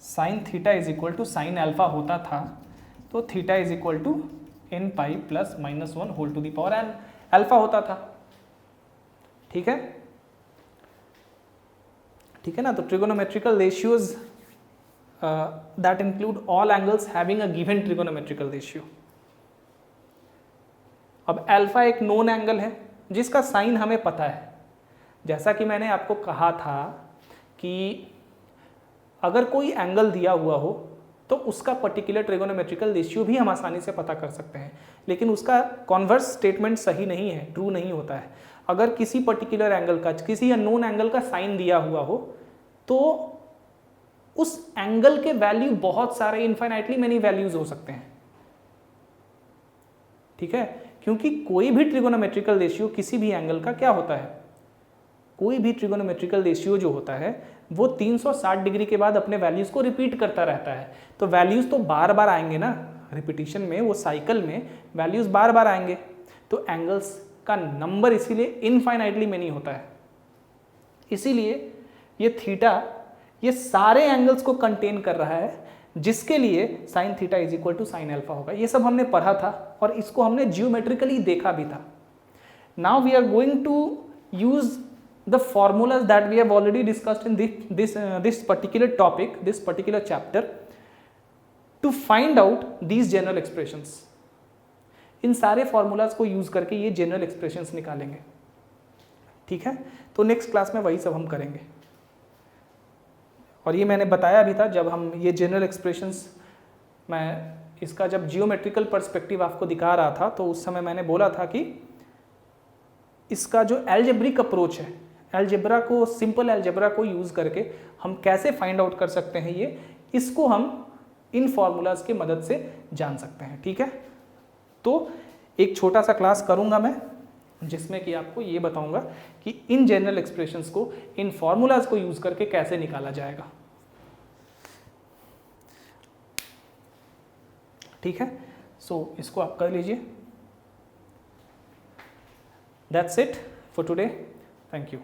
sine theta is equal to sine alpha होता था, तो theta is equal to n pi plus -1 whole to the power n alpha होता था। ठीक है, ठीक है ना। तो trigonometrical ratios that include all angles having a given trigonometrical ratio. अब अल्फा एक नोन एंगल है जिसका साइन हमें पता है। जैसा कि मैंने आपको कहा था कि अगर कोई एंगल दिया हुआ हो तो उसका पर्टिकुलर ट्रिगोनोमेट्रिकल रेशियो भी हम आसानी से पता कर सकते हैं, लेकिन उसका कॉन्वर्स स्टेटमेंट सही नहीं है, ट्रू नहीं होता है। अगर किसी पर्टिकुलर एंगल का, किसी अननोन एंगल का साइन दिया हुआ हो तो उस एंगल के वैल्यू बहुत सारे, इनफाइनाइटली मेनी वैल्यूज हो सकते हैं। ठीक है, क्योंकि कोई भी ट्रिगोनोमेट्रिकल रेशियो किसी भी एंगल का क्या होता है, कोई भी ट्रिगोनोमेट्रिकल रेशियो जो होता है वो 360 डिग्री के बाद अपने वैल्यूज को रिपीट करता रहता है। तो वैल्यूज तो बार बार आएंगे ना, रिपीटिशन में, वो साइकिल में वैल्यूज बार बार आएंगे। तो एंगल्स का नंबर इसीलिए इनफाइनाइटली मेनी होता है। इसीलिए ये थीटा ये सारे एंगल्स को कंटेन कर रहा है, जिसके लिए sine theta is equal to sine alpha होगा। ये सब हमने पढ़ा था और इसको हमने जियोमेट्रिकली देखा भी था। Now we are going to use the formulas that we have already discussed in this particular topic, this particular chapter, to find out these general expressions. इन सारे formulas को यूज करके ये general expressions निकालेंगे। ठीक है, तो नेक्स्ट क्लास में वही सब हम करेंगे। और ये मैंने बताया भी था जब हम ये general expressions, मैं इसका जब जियोमेट्रिकल पर्सपेक्टिव आपको दिखा रहा था तो उस समय मैंने बोला था कि इसका जो एल्जेब्रिक अप्रोच है, एल्जेब्रा को, सिंपल एल्जेब्रा को यूज़ करके हम कैसे फाइंड आउट कर सकते हैं, ये इसको हम इन फॉर्मूलाज की मदद से जान सकते हैं। ठीक है, तो एक छोटा सा क्लास करूंगा मैं जिसमें कि आपको ये बताऊंगा कि इन जनरल एक्सप्रेशंस को, इन फॉर्मूलाज को यूज़ करके कैसे निकाला जाएगा। ठीक है, सो इसको आप कर लीजिए। That's it for today, thank you.